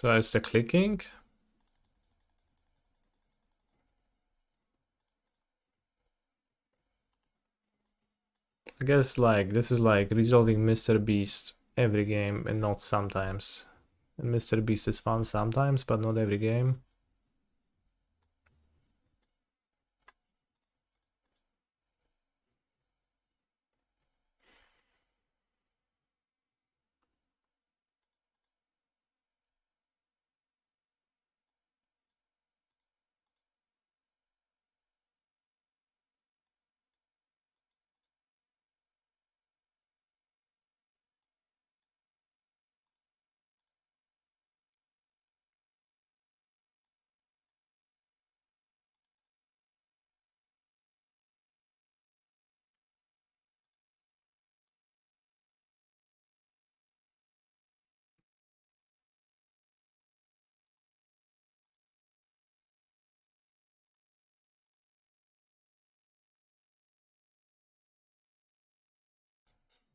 So it's the clicking. I guess like this is like resolving Mr. Beast every game and not sometimes. And Mr. Beast is fun sometimes, but not every game.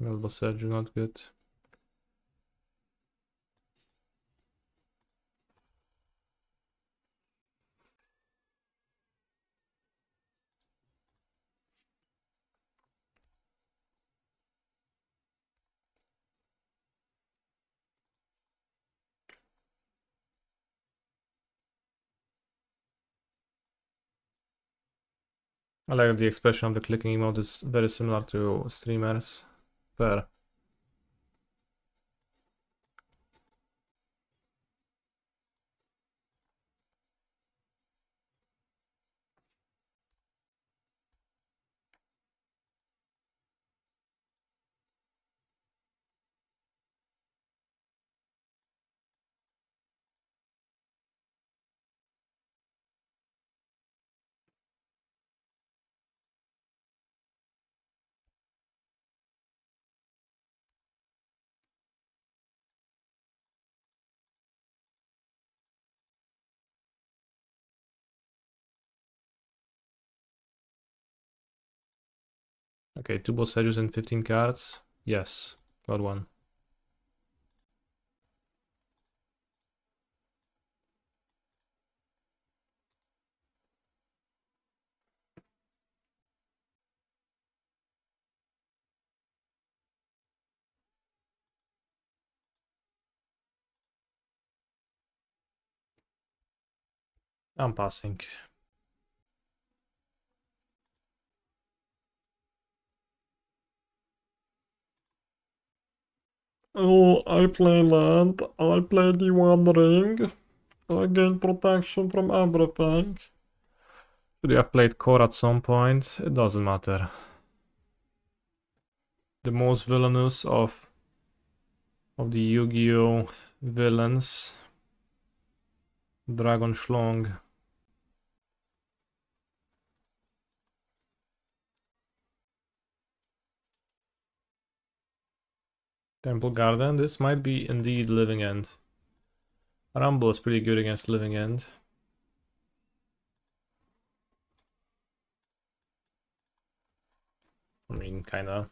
Boseiju not good. I like the expression of the clicking emote is very similar to streamers. Fair. Okay, 2 Boseijus and 15 cards. Yes, got one. I'm passing. Oh, I play land. I play the One Ring. I gain protection from everything. Should you have played Kor at some point? It doesn't matter. The most villainous of the Yu-Gi-Oh villains. Dragon Schlong. Temple Garden. This might be indeed Living End. Rumble is pretty good against Living End. I mean, kinda.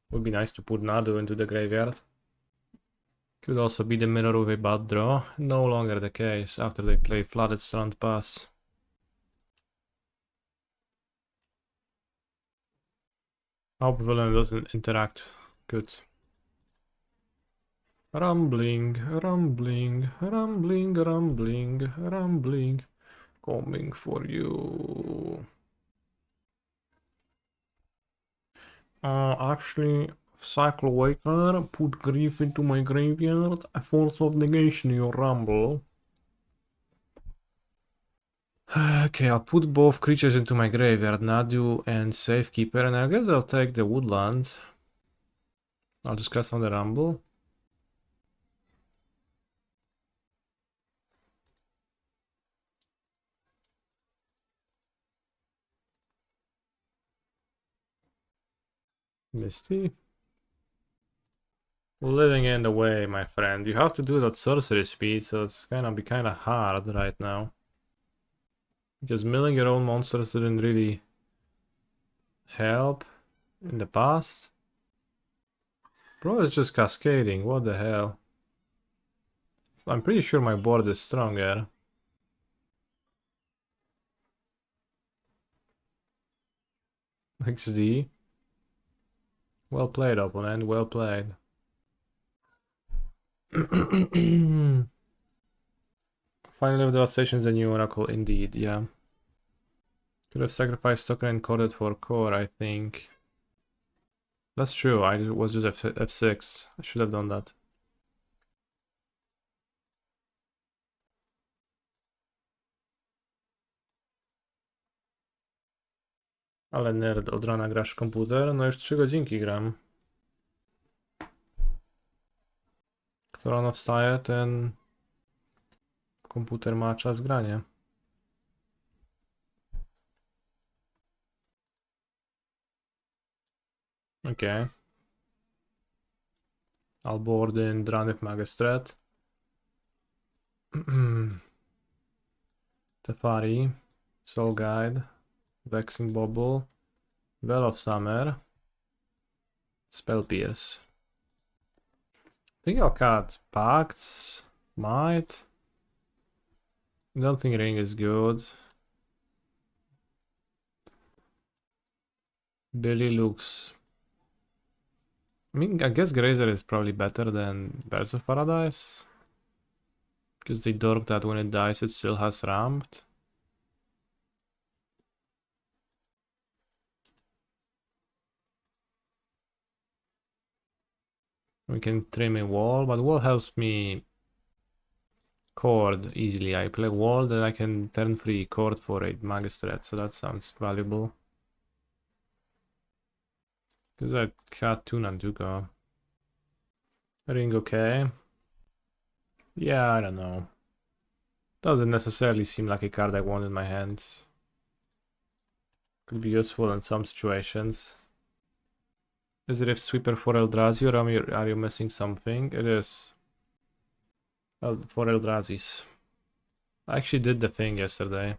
Would be nice to put Nadu into the graveyard. Could also be the mirror of a bad draw. No longer the case after they play Flooded Strand Pass. Hope villain doesn't interact. Good. Rumbling, rumbling, rumbling, rumbling, rumbling. Coming for you. Actually, Cycle Awakener, put Grief into my graveyard, a Force of Negation your Rumble. Okay, I'll put both creatures into my graveyard, Nadu and Safekeeper, and I guess I'll take the Woodland. I'll just cast on the Rumble. Misty. Living in the way, my friend. You have to do that sorcery speed, so it's gonna be kinda hard right now. Because milling your own monsters didn't really help in the past. Bro is just cascading, what the hell? I'm pretty sure my board is stronger. XD. Well played, opponent, well played. Finally, of Devastation is a new oracle, indeed, yeah. Could have sacrificed token and coded for core, I think. That's true, I was just F6. I should have done that. Ale nerd, od rana grasz w komputer? No już 3 godzinki gram. Kto rano wstaje, ten komputer ma czas grania. Okay. I'll board in Drannith Magistrate. Tefari, Soul Guide, Vexing Bobble, Well of Summer, Spell Pierce. I think I'll cut Pacts, Might. I don't think Ring is good. Billy looks... I mean, I guess Grazer is probably better than Birds of Paradise. Because they dork that when it dies it still has ramped. We can trim a wall, but wall helps me chord easily. I play wall, then I can turn free chord for a magistrate, so that sounds valuable. Because I cut 2 Nantuko. Ring okay. Yeah, I don't know. Doesn't necessarily seem like a card I want in my hands. Could be useful in some situations. Is it a sweeper for Eldrazi or are you missing something? It is. For Eldrazi's. I actually did the thing yesterday.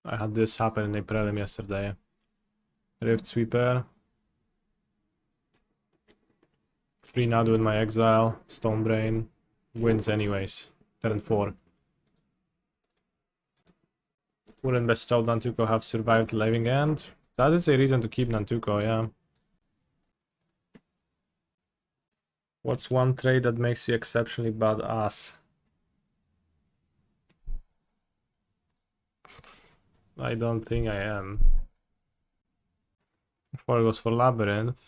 I had this happen in a prelim yesterday. Rift Sweeper. 3 Nadu in my exile. Stonebrain. Wins anyways. Turn 4. Wouldn't bestow Nantuko have survived Living End? That is a reason to keep Nantuko, yeah. What's one trait that makes you exceptionally badass? I don't think I am. Before it was for Labyrinth.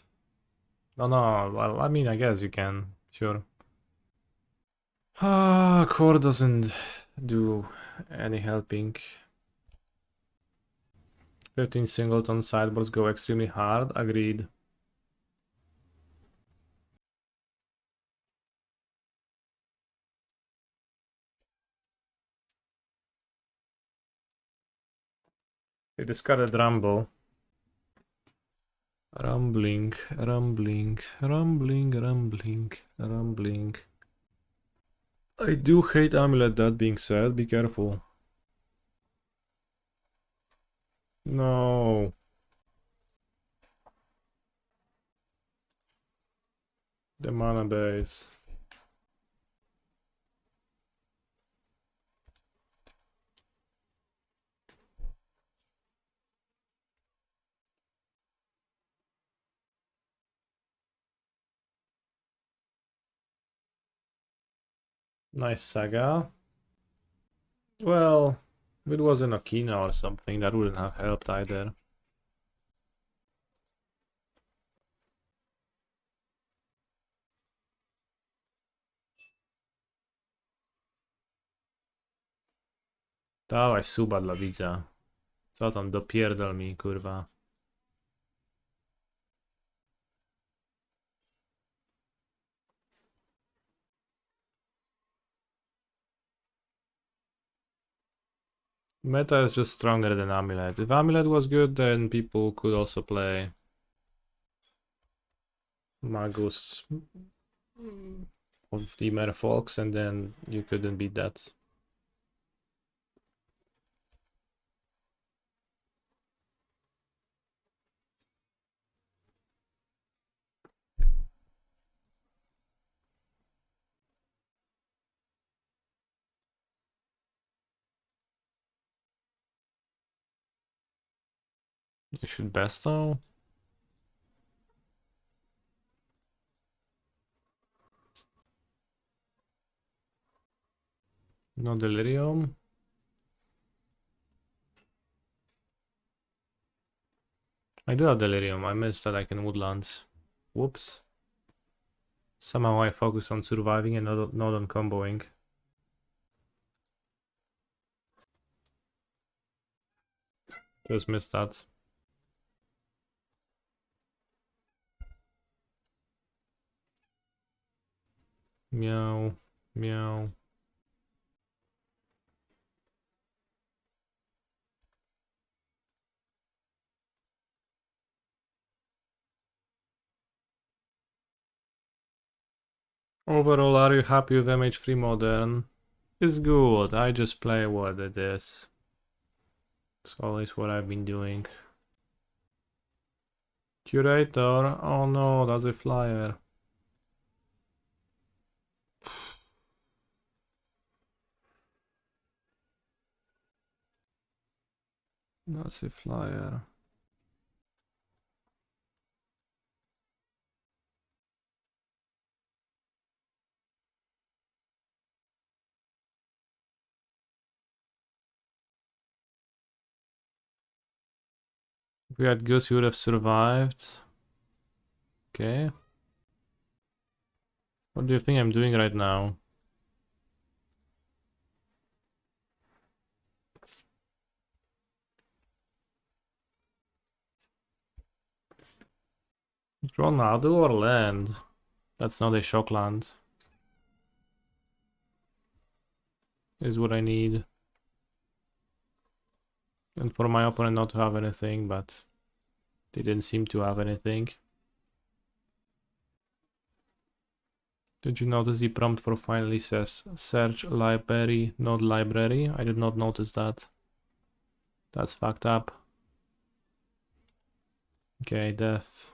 No, well, I mean, I guess you can, sure. Core doesn't do any helping. 15 singleton sideboards go extremely hard, agreed. They discarded Rumble. Rumbling. I do hate Amulet, that being said, be careful. No. The mana base. Nice Saga. Well, if it was an Okina or something, that wouldn't have helped either. Dawaj suba dla widza. Co tam, dopierdol mi, kurwa. Meta is just stronger than Amulet. If Amulet was good, then people could also play Magus of the Merfolks, and then you couldn't beat that. You should best though. No Delirium. I do have Delirium. I missed that I can Woodlands. Whoops. Somehow I focus on surviving and not on comboing. Just missed that. Meow. Meow. Overall, are you happy with MH3 Modern? It's good, I just play what it is. It's always what I've been doing. Curator? Oh no, that's a flyer. That's a flyer. If we had Goose, you would have survived. Okay. What do you think I'm doing right now? Draw Nadu or land? That's not a shock land. Is what I need. And for my opponent not to have anything, but they didn't seem to have anything. Did you notice the prompt for finally says search library, not library? I did not notice that. That's fucked up. Okay, death.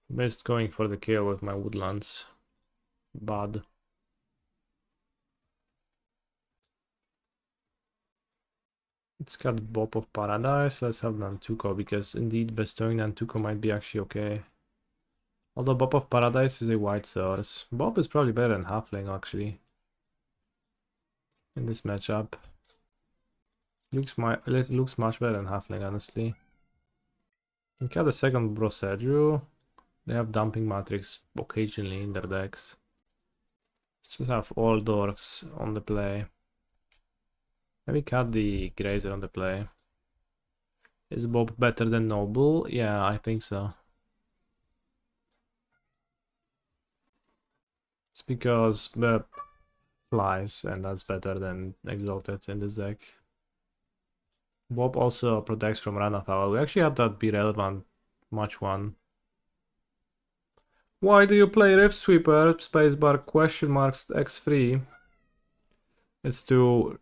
Best going for the kill with my woodlands. Bad. It's got Bob of Paradise. Let's have Nantuko, because indeed bestowing Nantuko might be actually okay. Although Bob of Paradise is a white source. Bob is probably better than Halfling actually. In this matchup. Looks much better than Halfling, honestly. We got a second Boseiju. They have Dumping Matrix occasionally in their decks. Let's just have all dorks on the play. Maybe cut the Grazer on the play. Is Bob better than Noble? Yeah, I think so. It's because Bob flies, and that's better than Exalted in this deck. Bob also protects from Run Afoul. We actually had that be relevant match 1. Why do you play Rift Sweeper? Spacebar question marks X3. It's to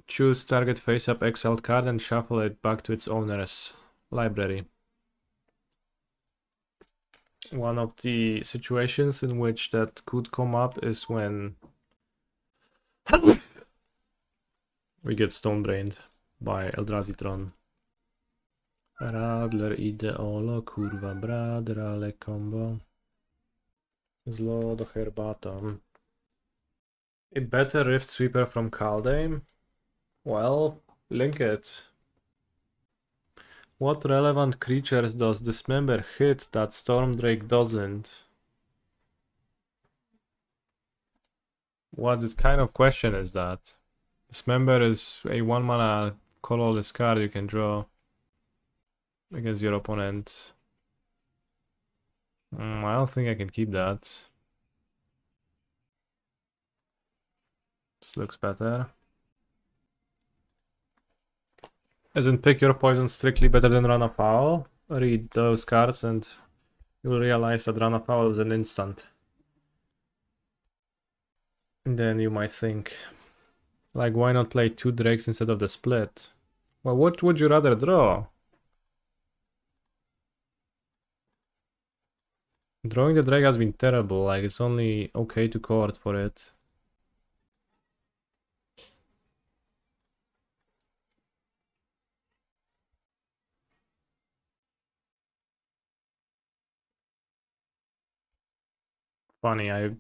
choose target face-up exiled card and shuffle it back to its owner's library. One of the situations in which that could come up is when we get Stone-Brained by Eldrazi-tron. Radler ideolo, kurwa bradr, ale combo. Zlo do herbatą. A better Rift Sweeper from Kaldheim? Well, link it. What relevant creatures does Dismember hit that Stormdrake doesn't? What kind of question is that? Dismember is a 1-mana colorless card you can draw against your opponent. I don't think I can keep that. This looks better. As in, pick your poison strictly better than Run Afoul. Read those cards and you'll realize that Run Afoul is an instant. And then you might think, like, why not play 2 drakes instead of the split? Well, what would you rather draw? Drawing the drake has been terrible, like, it's only okay to court for it. Funny, I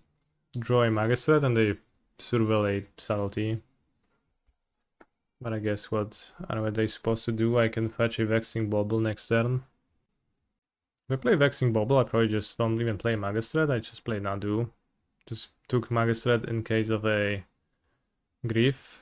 draw a Magistrate and they surveil a Subtlety. But I guess what are they supposed to do? I can fetch a Vexing Bauble next turn. If I play Vexing Bauble, I probably just don't even play Magistrate, I just play Nadu. Just took Magistrate in case of a Grief.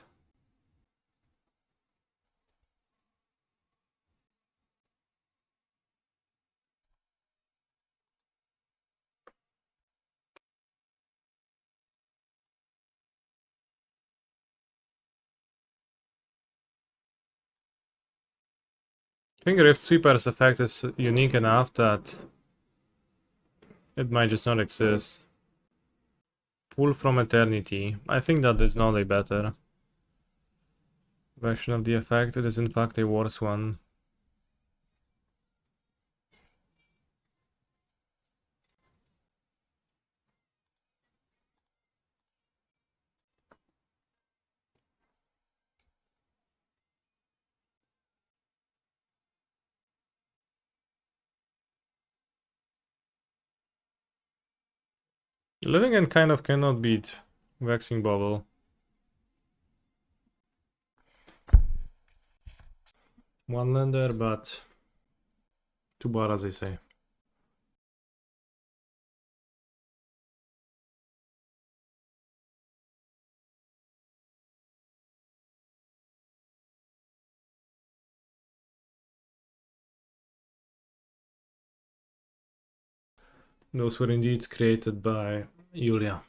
I think Rift Sweeper's effect is unique enough that it might just not exist. Pull from Eternity. I think that is not a better version of the effect. It is in fact a worse one. Living End kind of cannot beat Vexing Bubble. One lander, but too bad, as they say. Those were indeed created by Julia.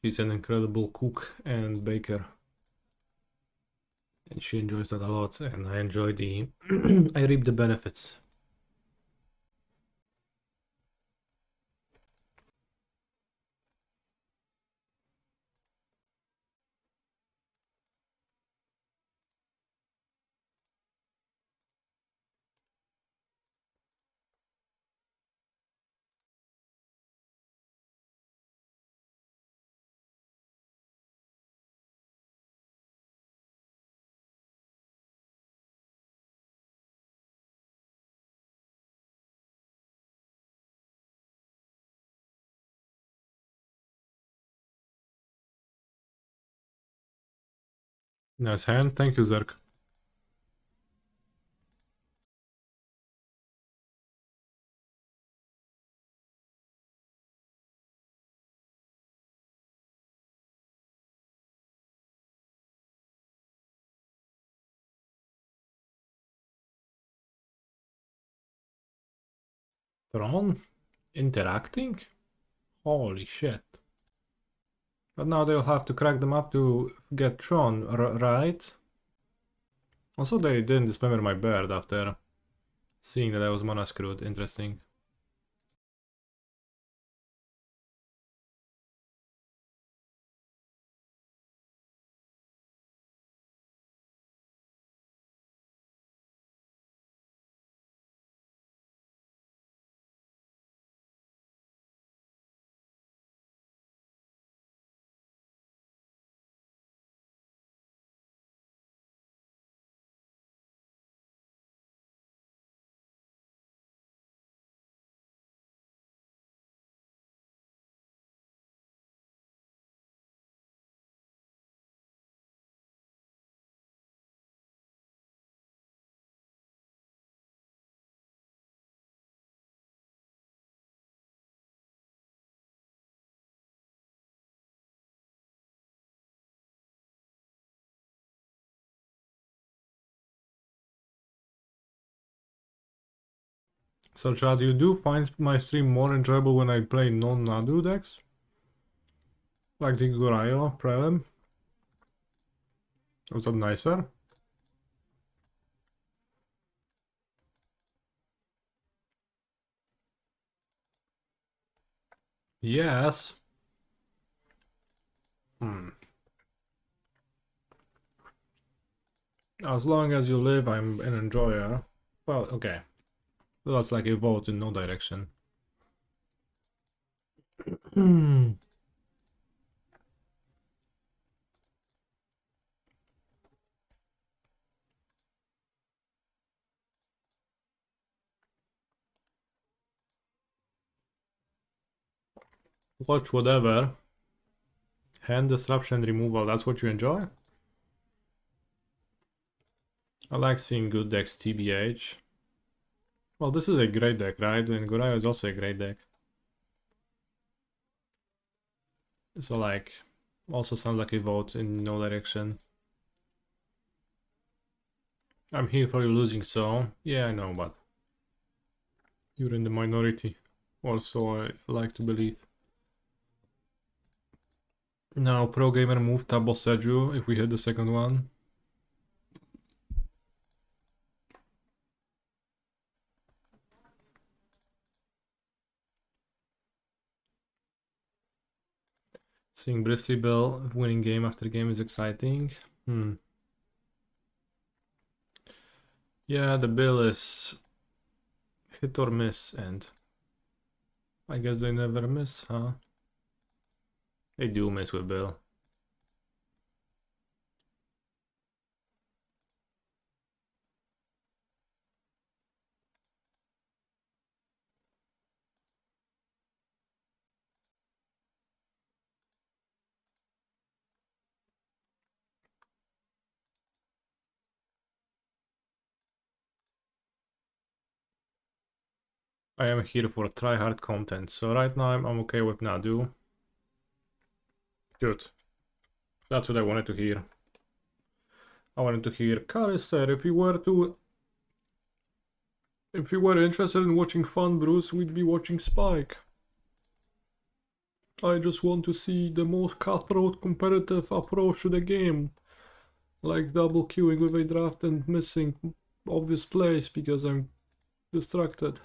She's an incredible cook and baker. And she enjoys that a lot, and I enjoy the... I reap the benefits. Nice hand, thank you, Zerk. Tron? Interacting? Holy shit. But now they'll have to crack them up to get Tron, right? Also, they didn't dismember my bird after seeing that I was mana screwed. Interesting. So Chad, you do find my stream more enjoyable when I play non-Nadu decks? Like the Gorayo Prelem? Was that nicer? Yes. As long as you live, I'm an enjoyer. Well, okay. That's like a vote in no direction. Watch whatever. Hand disruption removal, that's what you enjoy? I like seeing good decks TBH. Well, this is a great deck, right? And Gorayo is also a great deck. So like, also sounds like a vote in no direction. I'm here for you losing, so yeah, I know, but you're in the minority. Also, I like to believe. Now, pro gamer move to Boseiju if we hit the second one. Seeing Bristly Bill winning game after game is exciting. Yeah, the bill is hit or miss, and I guess they never miss, huh? They do miss with Bill. I am here for try-hard content, so right now I'm okay with Nadu. Good. That's what I wanted to hear. I wanted to hear, Calister, if you were interested in watching fun brews, we'd be watching Spike. I just want to see the most cutthroat competitive approach to the game. Like double queuing with a draft and missing obvious plays because I'm distracted.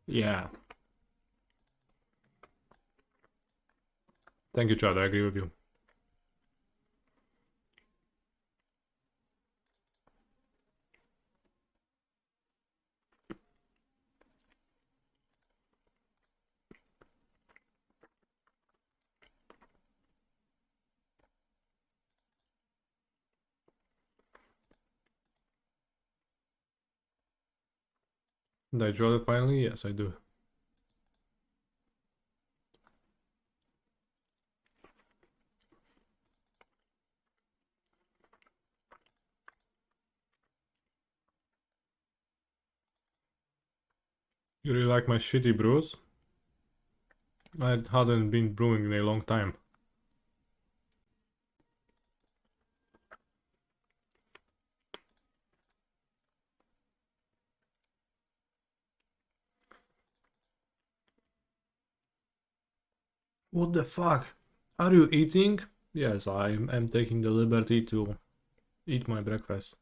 Yeah. Thank you, Chad, I agree with you. Did I draw it finally? Yes, I do. You really like my shitty brews? I hadn't been brewing in a long time. What the fuck? Are you eating? Yes, I am taking the liberty to eat my breakfast.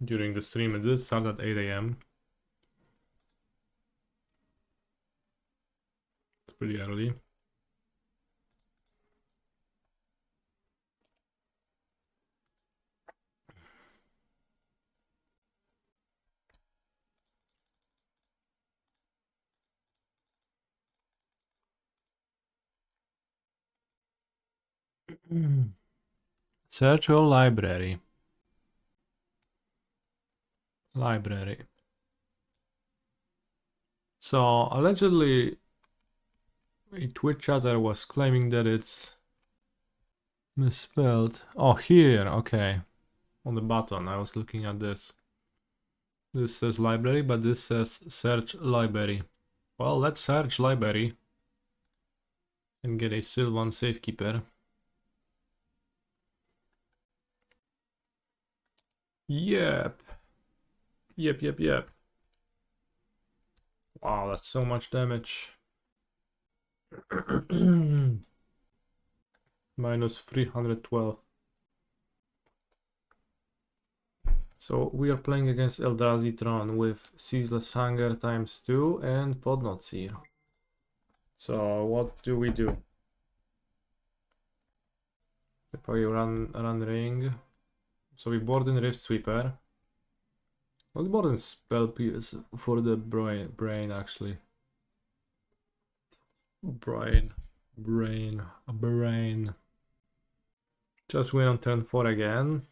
During the stream, it did start at 8 AM. It's pretty early. Search your library. Library. So, allegedly, a Twitch chatter was claiming that it's misspelled. Oh, here, okay. On the button, I was looking at this. This says library, but this says search library. Well, let's search library and get a Sylvan Safekeeper. Yep. Yep. Wow, that's so much damage. Minus 312. So we are playing against Eldrazi Tron with Ceaseless Hunger ×2 and Podnot Seer. So what do we do? We probably run ring. So we board in Rift Sweeper. Let's board in Spell Pierce for the brain actually. Brain. Just win on turn 4 again.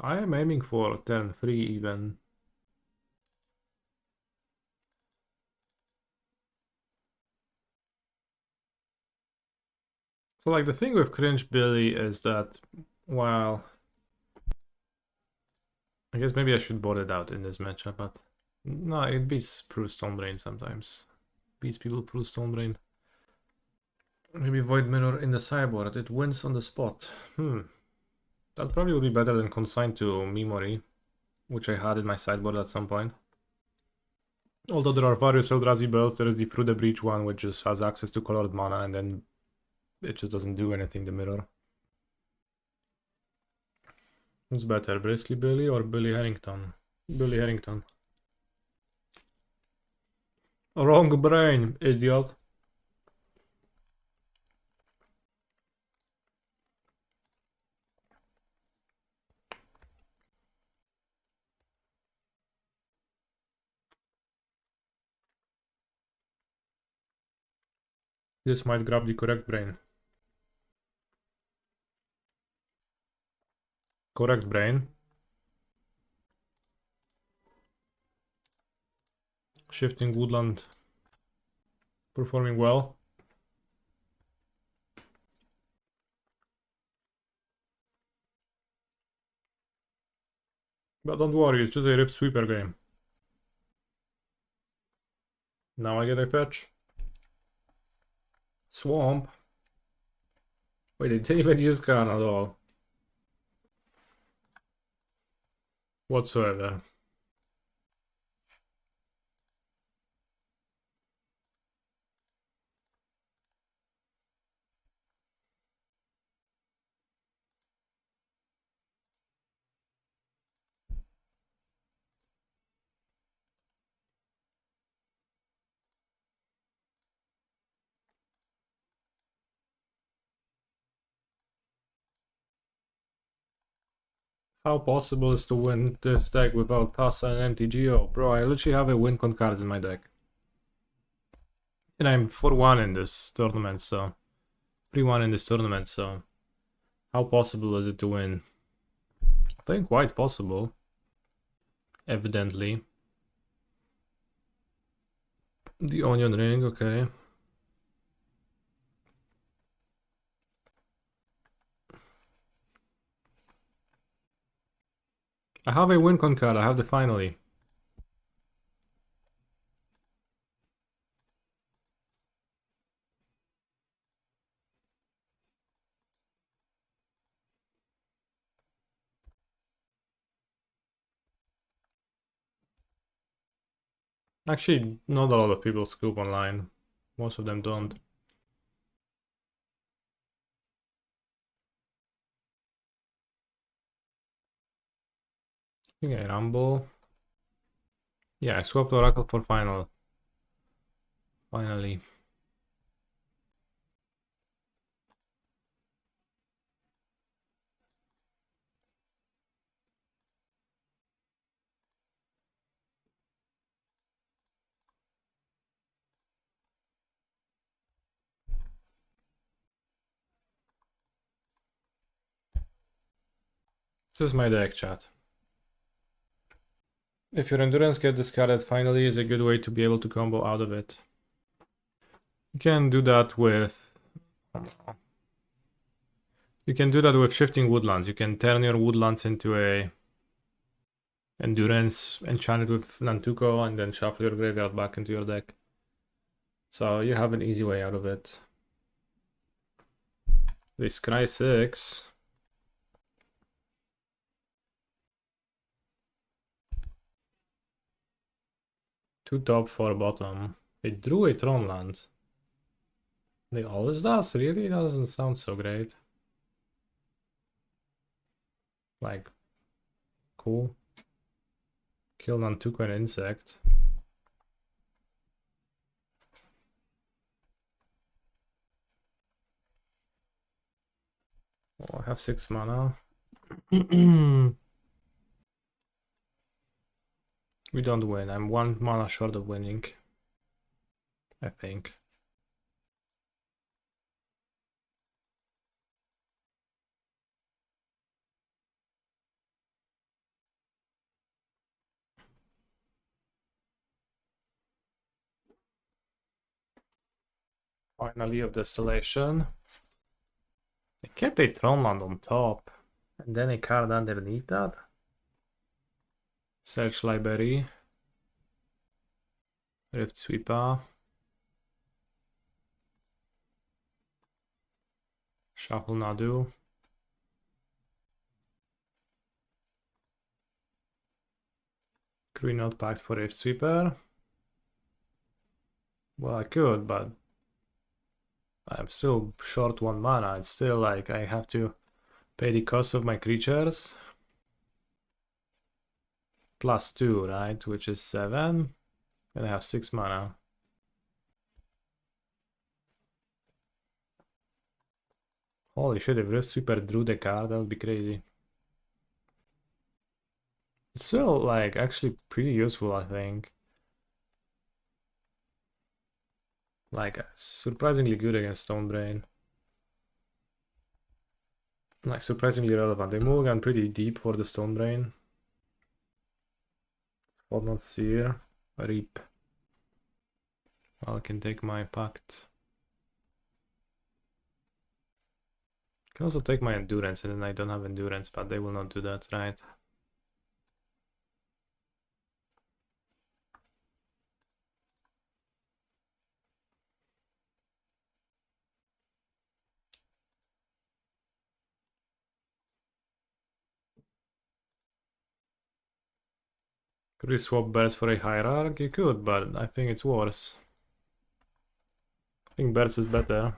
I am aiming for turn 3 even. So like the thing with Cringe Billy is that, well, I guess maybe I should board it out in this matchup, but no, it beats through Stonebrain sometimes. Beats people through Stonebrain. Maybe Void Mirror in the sideboard, it wins on the spot. That probably would be better than Consign to Memory, which I had in my sideboard at some point. Although there are various Eldrazi builds, there is the Through the Breach one, which just has access to colored mana, and then it just doesn't do anything, the mirror. Who's better, Bristly Billy or Billy Harrington? Billy Harrington. Wrong brain, idiot. This might grab the correct brain. Correct brain. Shifting Woodland. Performing well. But don't worry, it's just a Rift Sweeper game. Now I get a fetch. Swamp. Wait, they didn't even use Khan at all. Whatsoever. How possible is to win this deck without Tassa and MTGO? Bro, I literally have a win con card in my deck. And I'm 4-1 in this tournament, so... 3-1 in this tournament, so... How possible is it to win? I think quite possible. Evidently. The Onion Ring, okay. I have a win con card, I have the Finally. Actually, not a lot of people scoop online. Most of them don't. Okay, Rumble. Yeah, I swapped Oracle for Final. Finally. This is my deck, chat. If your endurance gets discarded, Finally is a good way to be able to combo out of it. You can do that with... You can do that with Shifting Woodlands. You can turn your Woodlands into a endurance enchanted with Nantuko and then shuffle your graveyard back into your deck. So you have an easy way out of it. This Cry 6. Two top, four bottom. They drew a Tron land. They always does, really? Doesn't sound so great. Like, cool. Kill Nantuko and insect. Oh, I have 6 mana. We don't win. I'm 1 mana short of winning. I think. Finally of Distillation. They kept a Tron land on top. And then a card underneath that. Search Library. Rift Sweeper. Shuffle Nadu. Green Out Pact for Rift Sweeper. Well, I could, but I'm still short 1 mana. It's still like I have to pay the cost of my creatures. +2, right? Which is 7. And I have 6 mana. Holy shit, if Rift Sweeper drew the card, that would be crazy. It's still, like, actually pretty useful, I think. Like, surprisingly good against Stone Brain. Like, surprisingly relevant. They move again pretty deep for the Stone Brain. Spot not Seer. Reap. Well, I can take my Pact. I can also take my Endurance, and then I don't have Endurance, but they will not do that, right? Could we swap Birds for a Hierarch? You could, but I think it's worse. I think Birds is better.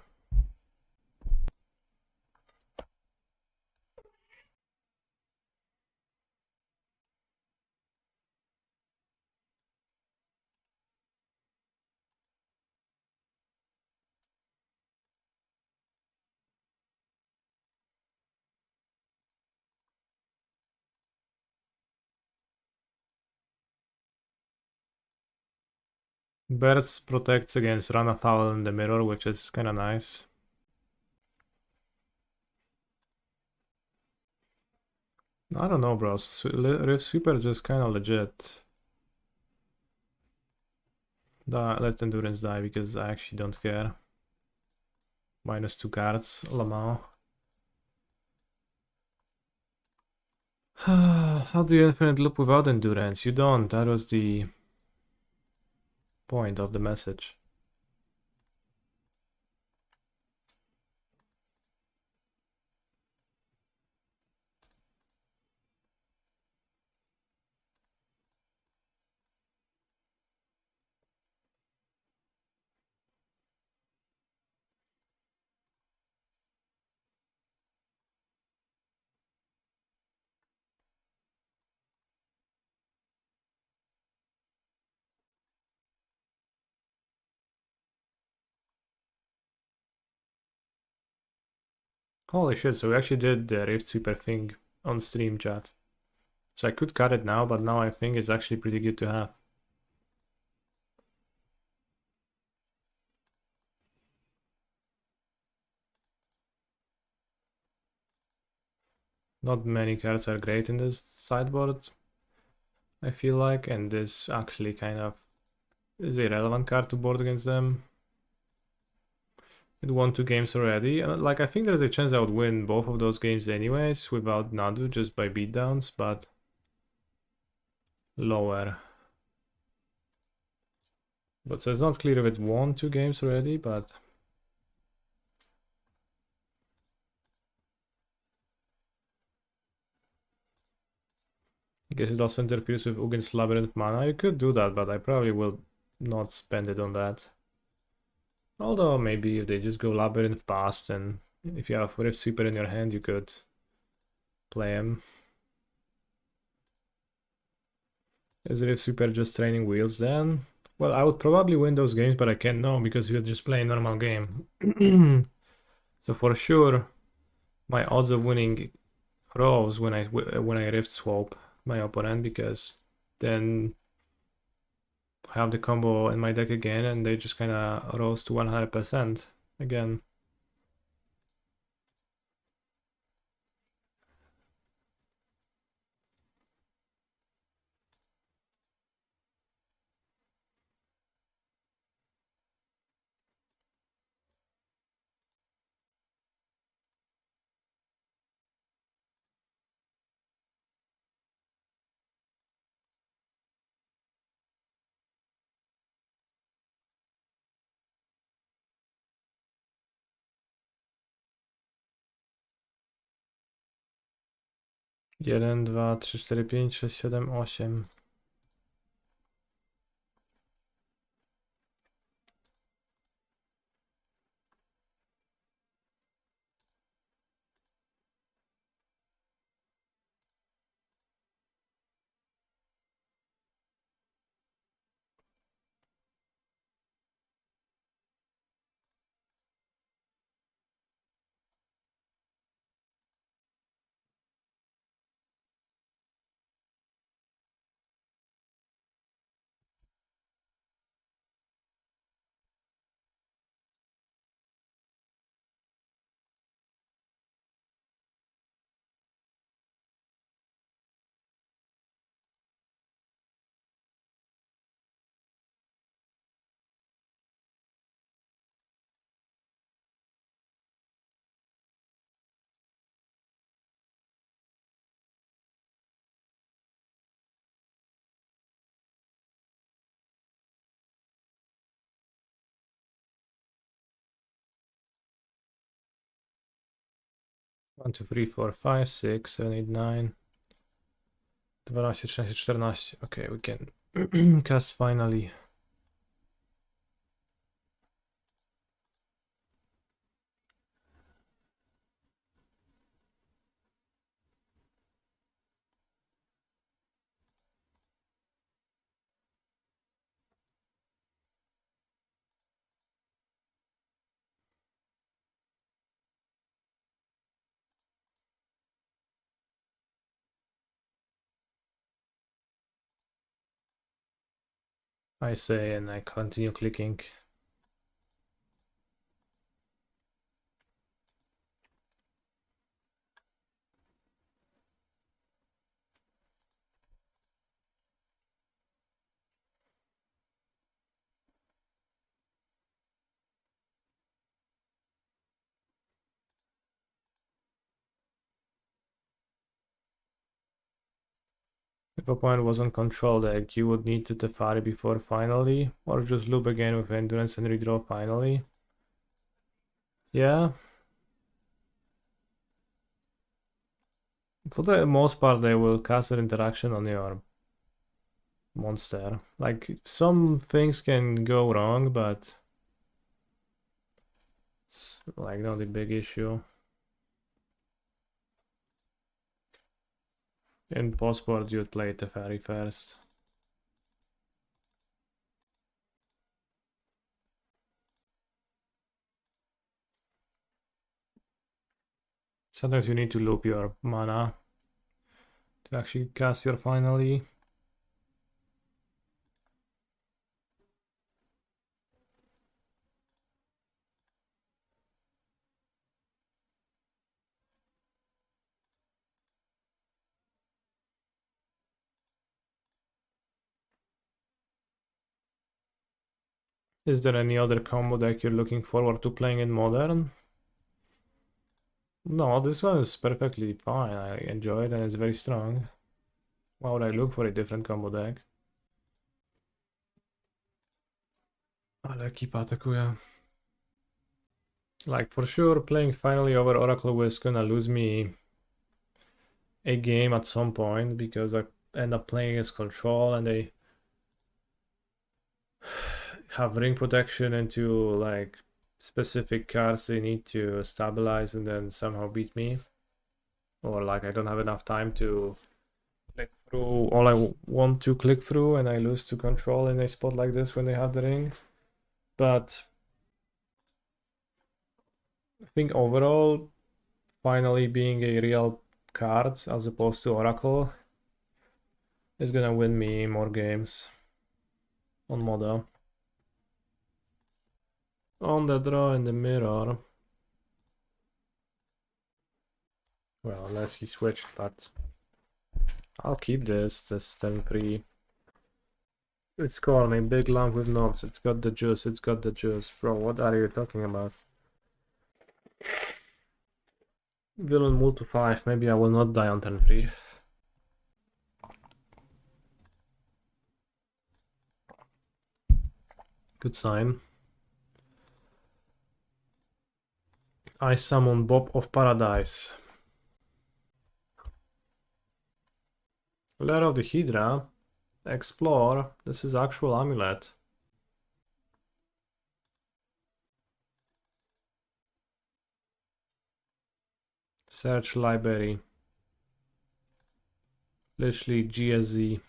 Birds protects against Run Afoul in the mirror, which is kinda nice. I don't know, bro. Rift Sweeper just kinda legit. Let Endurance die because I actually don't care. -2 cards, Lamau. How do you infinite loop without endurance? You don't. That was the point of the message. Holy shit, so we actually did the Rift Sweeper thing on stream, chat. So I could cut it now, but now I think it's actually pretty good to have. Not many cards are great in this sideboard, I feel like, and this actually kind of is a relevant card to board against them. It won 2 games already, and like I think there's a chance I would win both of those games anyways without Nadu, just by beatdowns, but lower. But so it's not clear if it won 2 games already, but I guess it also interferes with Ugin's Labyrinth mana. You could do that, but I probably will not spend it on that. Although maybe if they just go Labyrinth past, and if you have Rift Sweeper in your hand, you could play him. Is Rift Sweeper just training wheels then? Well, I would probably win those games, but I can't know because we're just playing normal game. So for sure, my odds of winning rose when I Rift Swap my opponent, because then I have the combo in my deck again, and they just kind of rose to 100% again. Jeden, dwa, trzy, cztery, pięć, sześć, siedem, osiem. One, two, three, four, five, six, seven, eight, nine. 12, 13, 14. Okay, we can cast finally. I say, and I continue clicking. If opponent was on control deck, you would need to Teferi before finally, or just loop again with Endurance and redraw finally. Yeah. For the most part, they will cast an interaction on your monster. Like, some things can go wrong, but it's like not a big issue. In postboard, you'd play Teferi first. Sometimes you need to loop your mana to actually cast your finally. Is there any other combo deck you're looking forward to playing in Modern? No, this one is perfectly fine. I enjoy it and it's very strong. Why would I look for a different combo deck? Ale keep atakuję. Like, for sure, playing finally over Oracle is gonna lose me a game at some point because I end up playing as control and they have ring protection into like specific cards they need to stabilize and then somehow beat me. Or like I don't have enough time to click through all I want to click through and I lose to control in a spot like this when they have the ring. But I think overall, finally being a real card as opposed to Oracle is gonna win me more games on Moda. On the draw in the mirror. Well, unless he switched, but I'll keep this 10-3. It's called a big lump with knobs. It's got the juice, it's got the juice. Bro, what are you talking about? Villain move to 5. Maybe I will not die on turn 3. Good sign. I summon Bob of Paradise. Lair of the Hydra. Explore. This is actual amulet. Search library. Literally GSZ.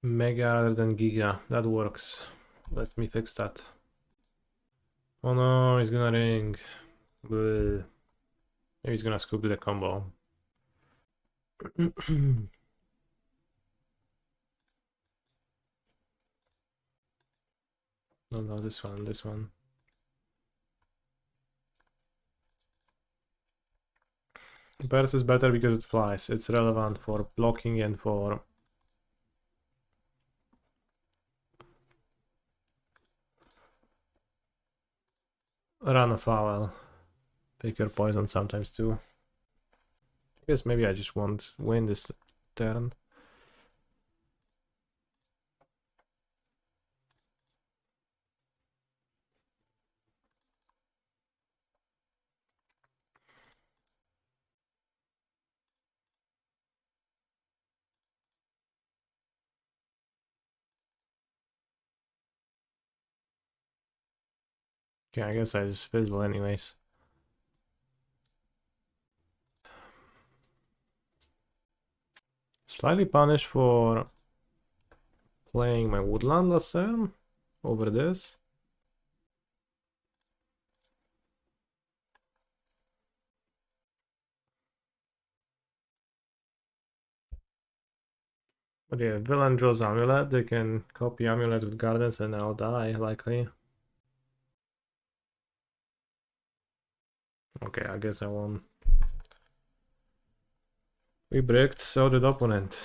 Mega rather than Giga. That works. Let me fix that. Oh no, he's gonna ring. Bleh. Maybe he's gonna scoop the combo. No, this one. Burst is better because it flies. It's relevant for blocking and for Run Afoul. Pick your poison sometimes too. I guess maybe I just won't win this turn. Okay, I guess I just fizzle anyways. Slightly punished for playing my woodland last turn over this. But yeah, villain draws amulet, they can copy amulet with gardens and I'll die likely. Okay, I guess I won. We bricked, so did opponent.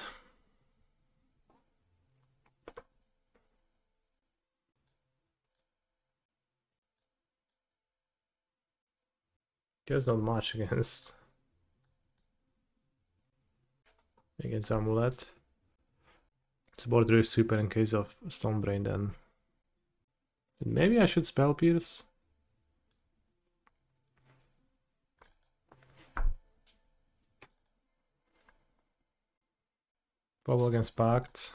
Guess not much against Amulet. It's board Drift Sweeper in case of Stonebrain then. Maybe I should Spell Pierce. Bubble against Pact.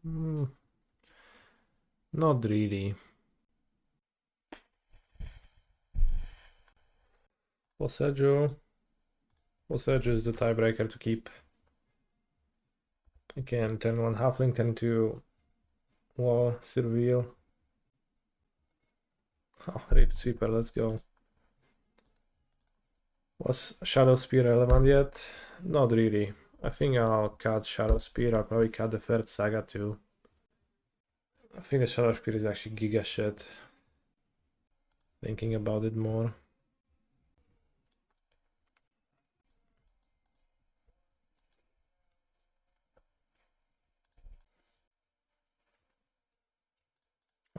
Not really. Boseiju. Boseiju is the tiebreaker to keep. Again, turn 1 Halfling, turn 2 War, Surveil. Oh, Rift Sweeper, let's go. Was Shadow Spear relevant yet? Not really. I think I'll cut Shadow Spear, I'll probably cut the third Saga too. I think the Shadow Spear is actually giga shit. Thinking about it more.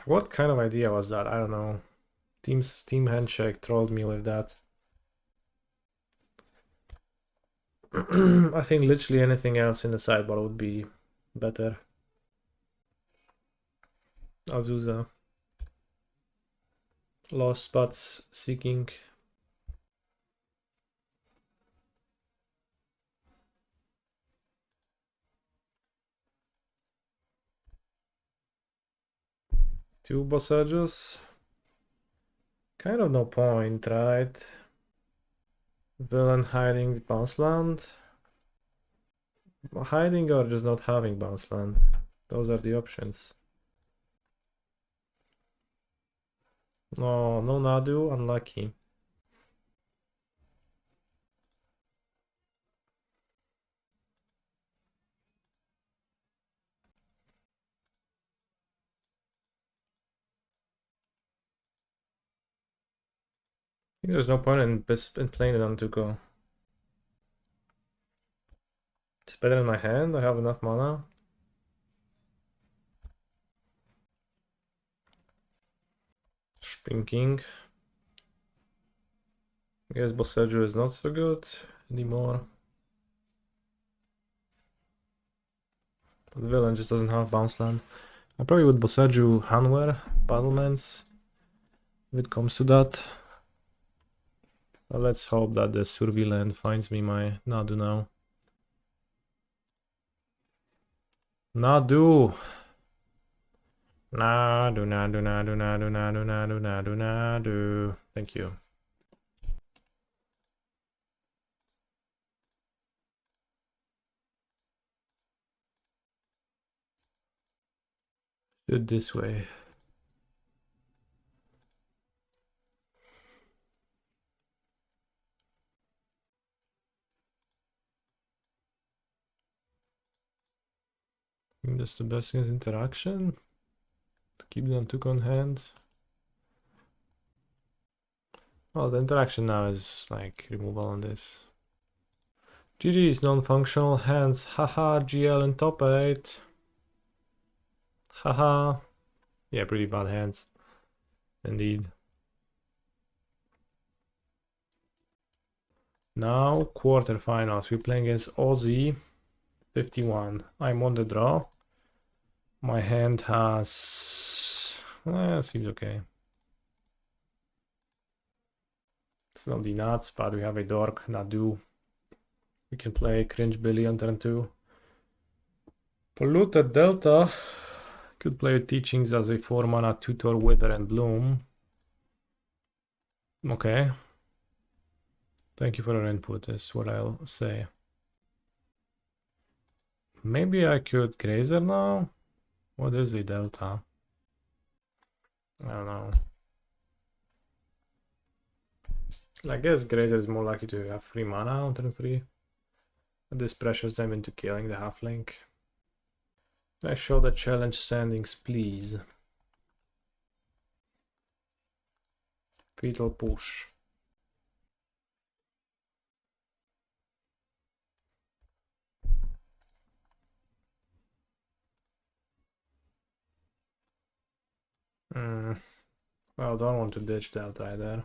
What kind of idea was that? I don't know. Team Handshake trolled me with that. I think literally anything else in the sideboard would be better. Azusa. Lost spots seeking. Two Boseijus. Kind of no point, right? Villain hiding bounce land. Hiding or just not having bounce land. Those are the options. No, no Nadu, unlucky. I think there's no point in playing it on Nantuko. It's better in my hand, I have enough mana. Spring King. I guess Boseiju is not so good anymore. But the villain just doesn't have bounce land. I probably would Boseiju Hanwer, Battlements, if it comes to that. But let's hope that the Survey land finds me my Nadu now. Nadu! Nadu, Nadu, Nadu, Nadu, Nadu, Nadu, Nadu, Nadu. Thank you. Do it this way. I think that's the best against interaction. To keep them took on hand. Well, the interaction now is like removal on this. GG is non-functional hands. Haha, GL in top 8. Haha. Yeah, pretty bad hands. Indeed. Now, quarterfinals. We're playing against Aussie. 51. I'm on the draw. My hand has... seems okay. It's not the nuts, but we have a dork, Nadu. We can play Cringe Billy on turn 2. Polluted Delta. Could play Teachings as a 4 mana tutor, Wither and Bloom. Okay. Thank you for your input, is what I'll say. Maybe I could Grazer now? What is a Delta? I don't know. I guess Grazer is more likely to have 3 mana on turn 3. This pressures them into killing the Halfling. I show the challenge standings, please. Fetal push. Well, don't want to ditch that either.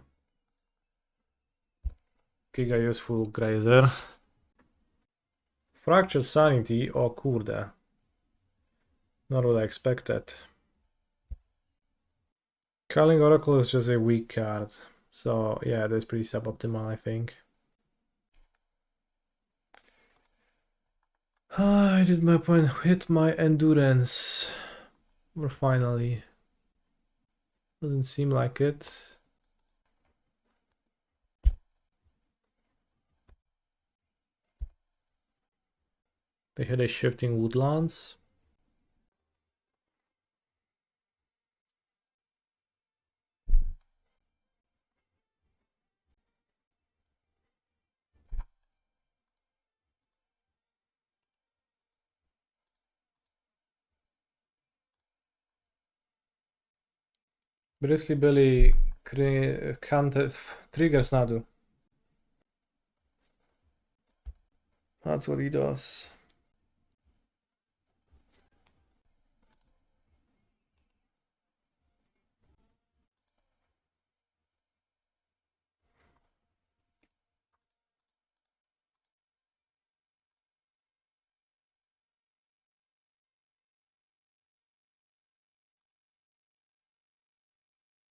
giga useful Grazer. Fractured Sanity, o kurde. Not what I expected. Calling Oracle is just a weak card. So yeah, that's pretty suboptimal, I think. I did my point, hit my endurance. Or finally. Doesn't seem like it. They had a Shifting Woodlands. Bristly Billy triggers Nadu. That's what he does.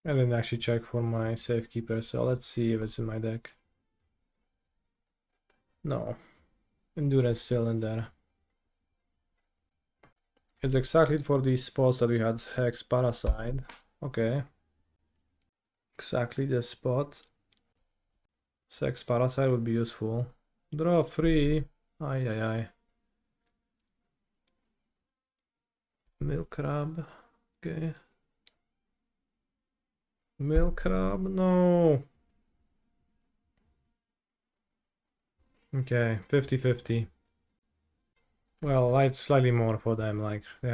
I didn't actually check for my Safekeeper, so let's see if it's in my deck. No. Endurance still in there. It's exactly for these spots that we had Hex Parasite. Okay. Exactly the spot. Sex Parasite would be useful. Draw 3. Ay ay ay. Milk Crab. Okay. Milk Crab? No. Okay, 50-50. Well, like slightly more for them, like they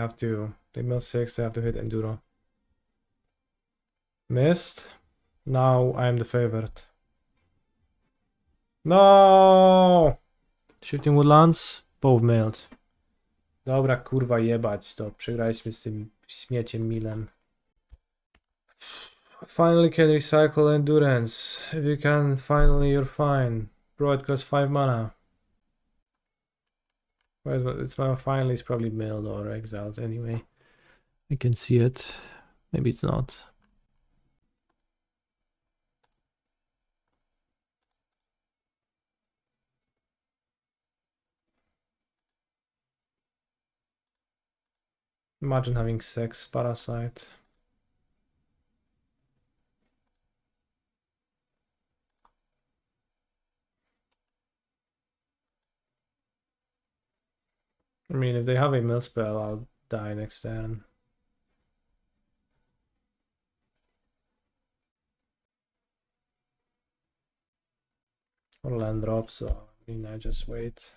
mill 6, they have to hit Enduro. Missed. Now I'm the favorite. No! Shifting Woodlands? Both mailed. Dobra, kurwa, jebać to. Przegraliśmy z tym śmieciem Milem. Finally can recycle endurance. If you can, finally you're fine. Bro, it costs 5 mana. Well, it's finally it's probably mailed or exiled anyway. I can see it. Maybe it's not. Imagine having Sex Parasite. I mean, if they have a mill spell, I'll die next turn. Or land drop, so I mean, I just wait.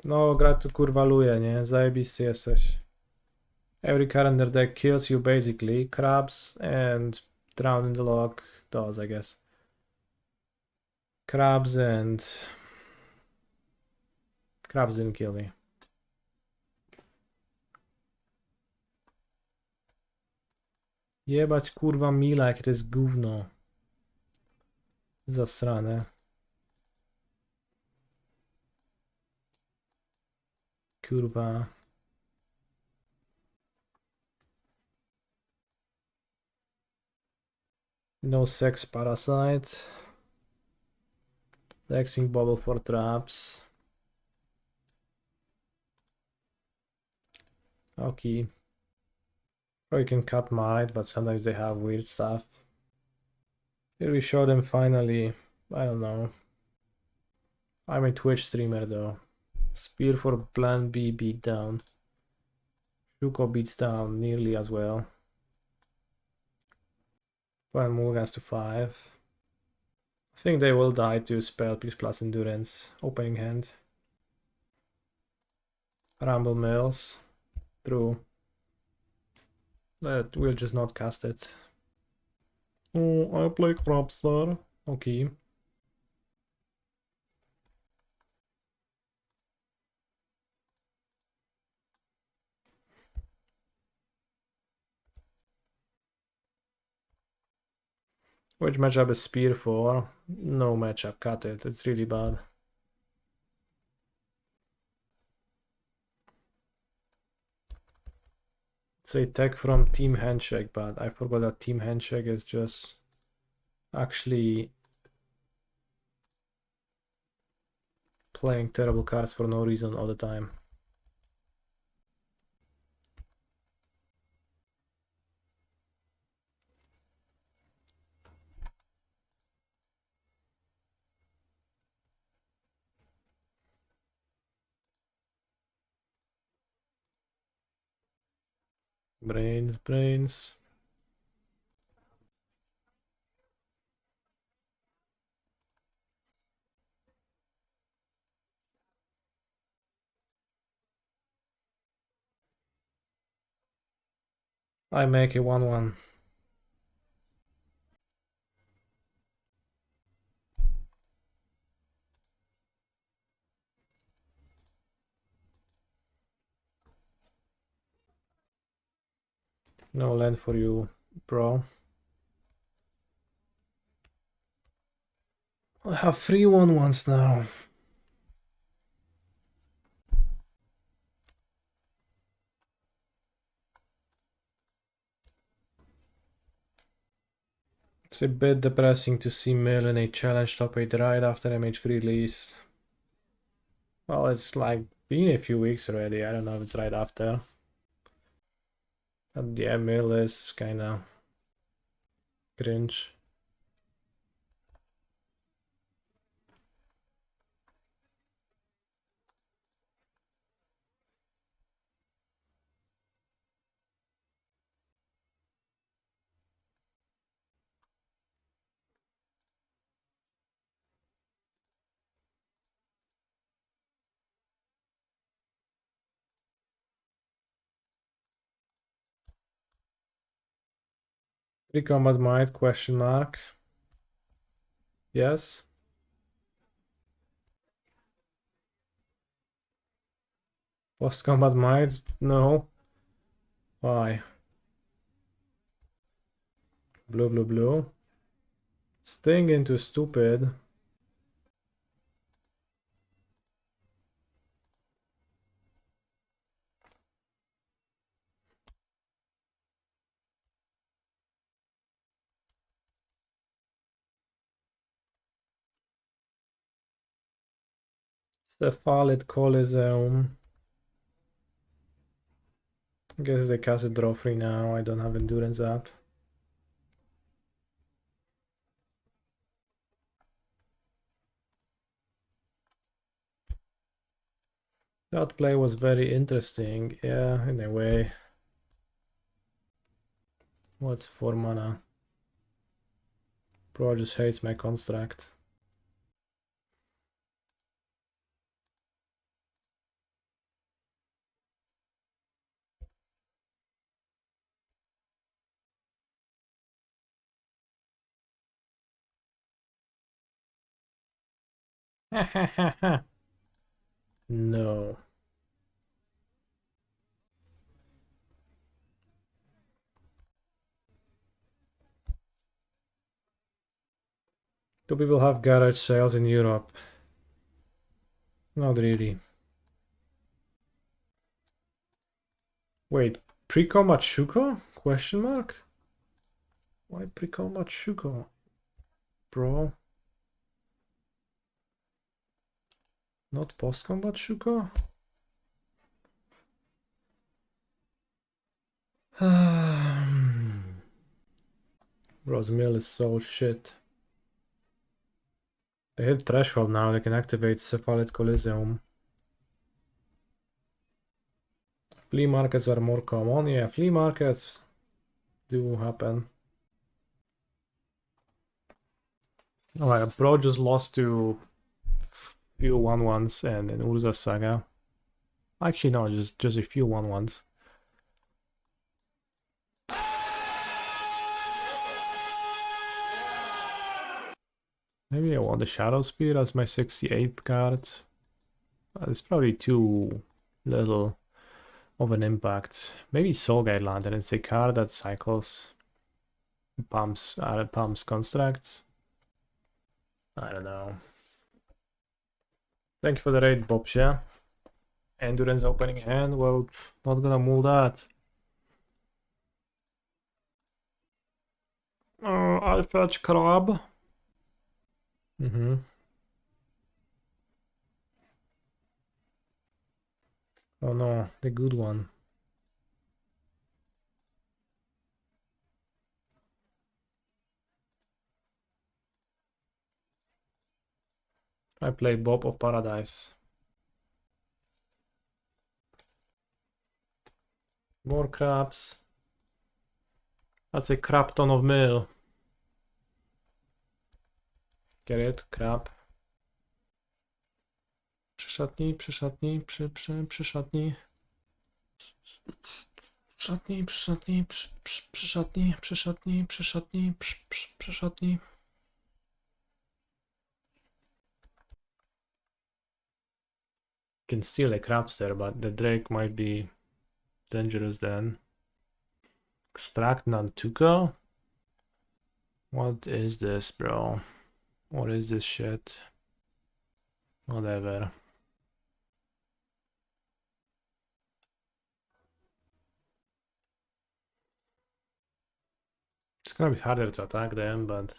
No, gra tu kurwa luje, nie? Zajebisty jesteś. Every card in their deck kills you basically. Crabs and Drown in the Log does, I guess. Crabs didn't kill me. Jebać kurwa Mila, jakie to jest gówno. Zasrane. Kurwa. No Sex Parasite. Lexing Bubble for traps. Okay. Or you can cut Mite, but sometimes they have weird stuff. Here we show them finally. I don't know. I'm a Twitch streamer though. Spear for Plan B beat down. Shuko beats down nearly as well. Plan Mulgans to 5. I think they will die to Spell Pierce plus Endurance. Opening hand. Rumble Mills. True. But we'll just not cast it. Oh, I play Crabstar. Okay. Which matchup is Spear for? No matchup, cut it, it's really bad. It's a tech from Team Handshake, but I forgot that Team Handshake is just actually playing terrible cards for no reason all the time. Brains, brains. I make a 1/1. No land for you, bro. I have 3 1/1s now. It's a bit depressing to see Mill in a challenge top 8 right after MH3 release. Well, it's like been a few weeks already. I don't know if it's right after. And yeah, Mill is kinda cringe. Pre-combat might, question mark. Yes. Post-combat might, no. Why? Blue, blue, blue. Sting into stupid. Cephalid Coliseum. I guess they cast it draw free now. I don't have endurance out. That play was very interesting. Yeah, in a way. What's 4 mana? Bro just hates my construct. No. Do people have garage sales in Europe? Not really. Wait, pre-combat Shuko? Question mark? Why pre-combat Shuko? Bro. Not post-combat Shuko? Bro's mill is so shit. They hit threshold now, they can activate Cephalid Coliseum. Flea markets are more common. Yeah, flea markets do happen. Alright, Bro just lost to few 1/1s and an Urza Saga. Actually, no, just a few 1/1s. Maybe I want the Shadow Spear as my 68th card. It's probably too little of an impact. Maybe Soul Guide Lantern. It's a card that cycles. Pumps constructs. I don't know. Thank you for the raid, Bobsha. Endurance opening hand. Well, not gonna move that. I'll fetch crab. Oh no, the good one. I play Bob of Paradise. More crabs. That's a crap ton of meal. Get it? Crab. Przy szatni. Can steal a crabster, but the Drake might be dangerous then. Extract Nantuko? What is this, bro? What is this shit? Whatever. It's gonna be harder to attack them, but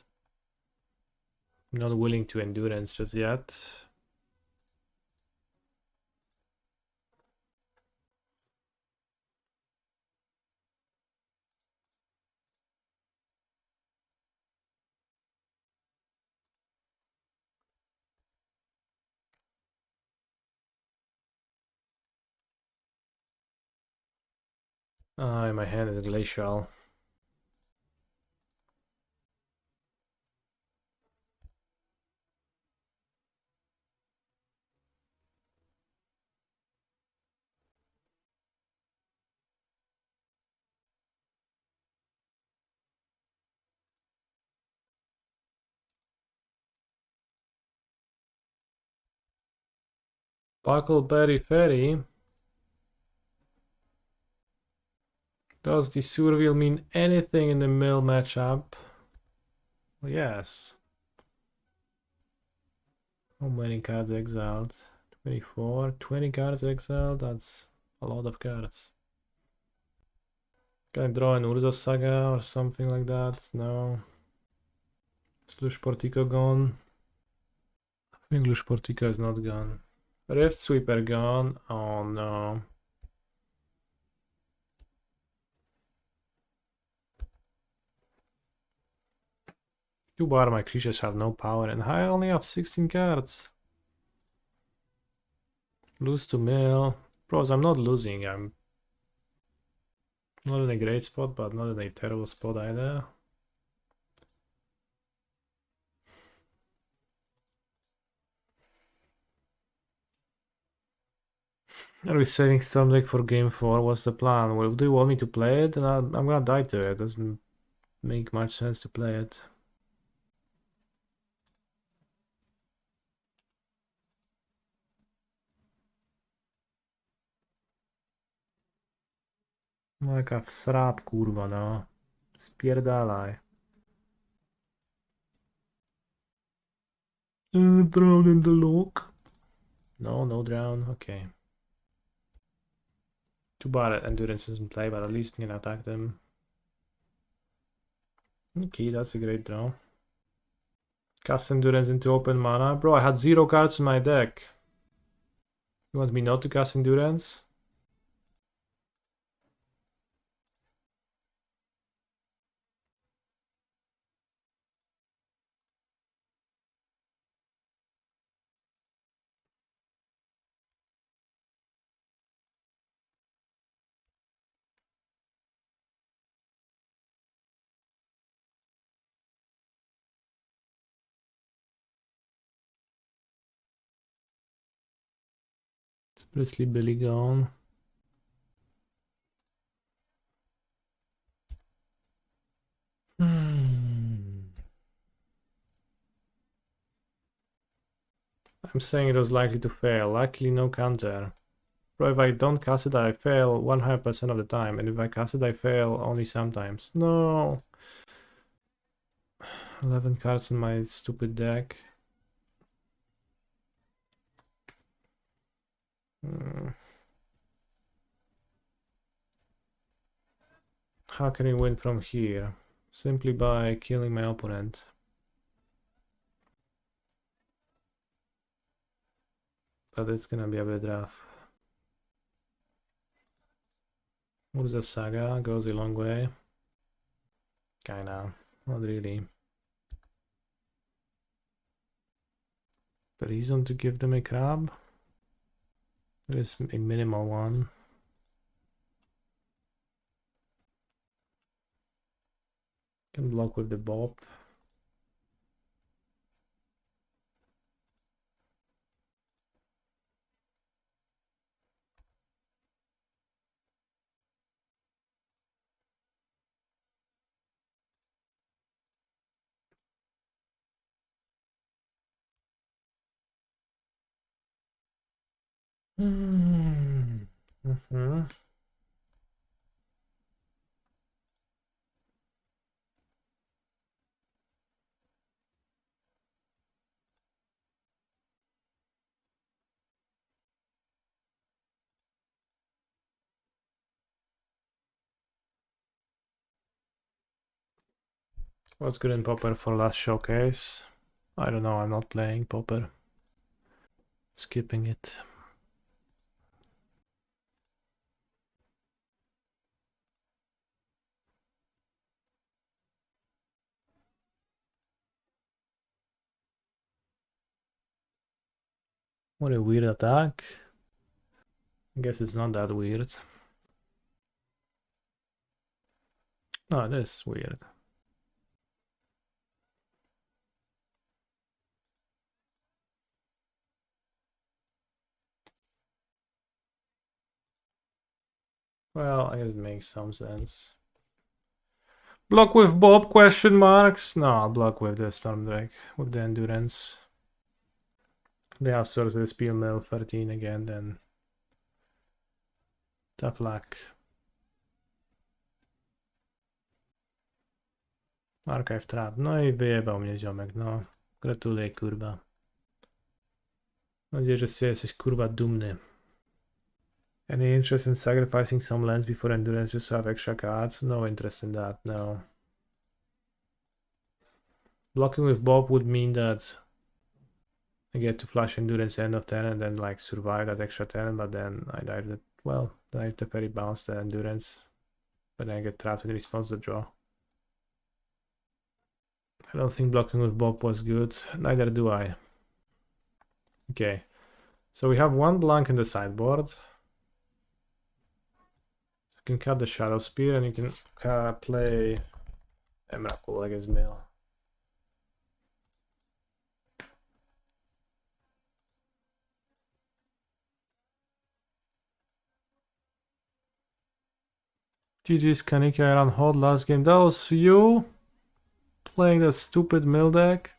I'm not willing to endurance just yet. My hand is glacial. Buckleberry Ferry. Does the Surville mean anything in the mill matchup? Well, yes. How many cards exiled? 24. 20 cards exiled? That's a lot of cards. Can I draw an Urza Saga or something like that? No. Is Lush Portico gone? I think Lush Portico is not gone. Rift Sweeper gone? Oh no. Too bad my creatures have no power and I only have 16 cards. Lose to mill. Bros, I'm not losing. I'm not in a great spot, but not in a terrible spot either. Are we saving Storm Lake for game 4? What's the plan? Well, do you want me to play it? And I'm gonna die to it. Doesn't make much sense to play it. No jaka wsrap, kurwa, no. Spierdalaj. Drown in the lock. No, no drown. Okay. Too bad that endurance isn't play, but at least you can attack them. Okay, that's a great draw. Cast endurance into open mana. Bro, I had 0 cards in my deck. You want me not to cast endurance? Is Bristly Billy gone? I'm saying it was likely to fail. Luckily, no counter. Bro, if I don't cast it, I fail 100% of the time. And if I cast it, I fail only sometimes. No! 11 cards in my stupid deck. How can we win from here? Simply by killing my opponent. But it's gonna be a bit rough. Urza Saga goes a long way. Kinda, not really. The reason to give them a crab? There is a minimal one. Can block with the bob. What's good in Popper for last showcase? I don't know, I'm not playing Popper. Skipping it. What a weird attack. I guess it's not that weird. No, it is weird. Well, I guess it makes some sense. Block with Bob, question marks? No, I'll block with the Stormdrake, with the Endurance. They have Sorcerer Spiel Mill 13 again, then tap luck. Archive Trap. No i wyjebał mnie ziomek, no. Gratuluję, kurwa. Mam nadzieję, że z jesteś kurwa dumny. Any interest in sacrificing some lands before Endurance just to have extra cards? No interest in that, no. Blocking with Bob would mean that I get to flash Endurance end of turn and then like survive that extra turn, but then I die the, well, then I have to very bounce the Endurance. But then I get trapped in response to draw. I don't think blocking with Bob was good, neither do I. Okay, so we have one blank in the sideboard. You can cut the Shadow Spear and you can play Emrakul against Mill. GG's Kaniki, I ran hot last game. That was you playing that stupid Mill deck?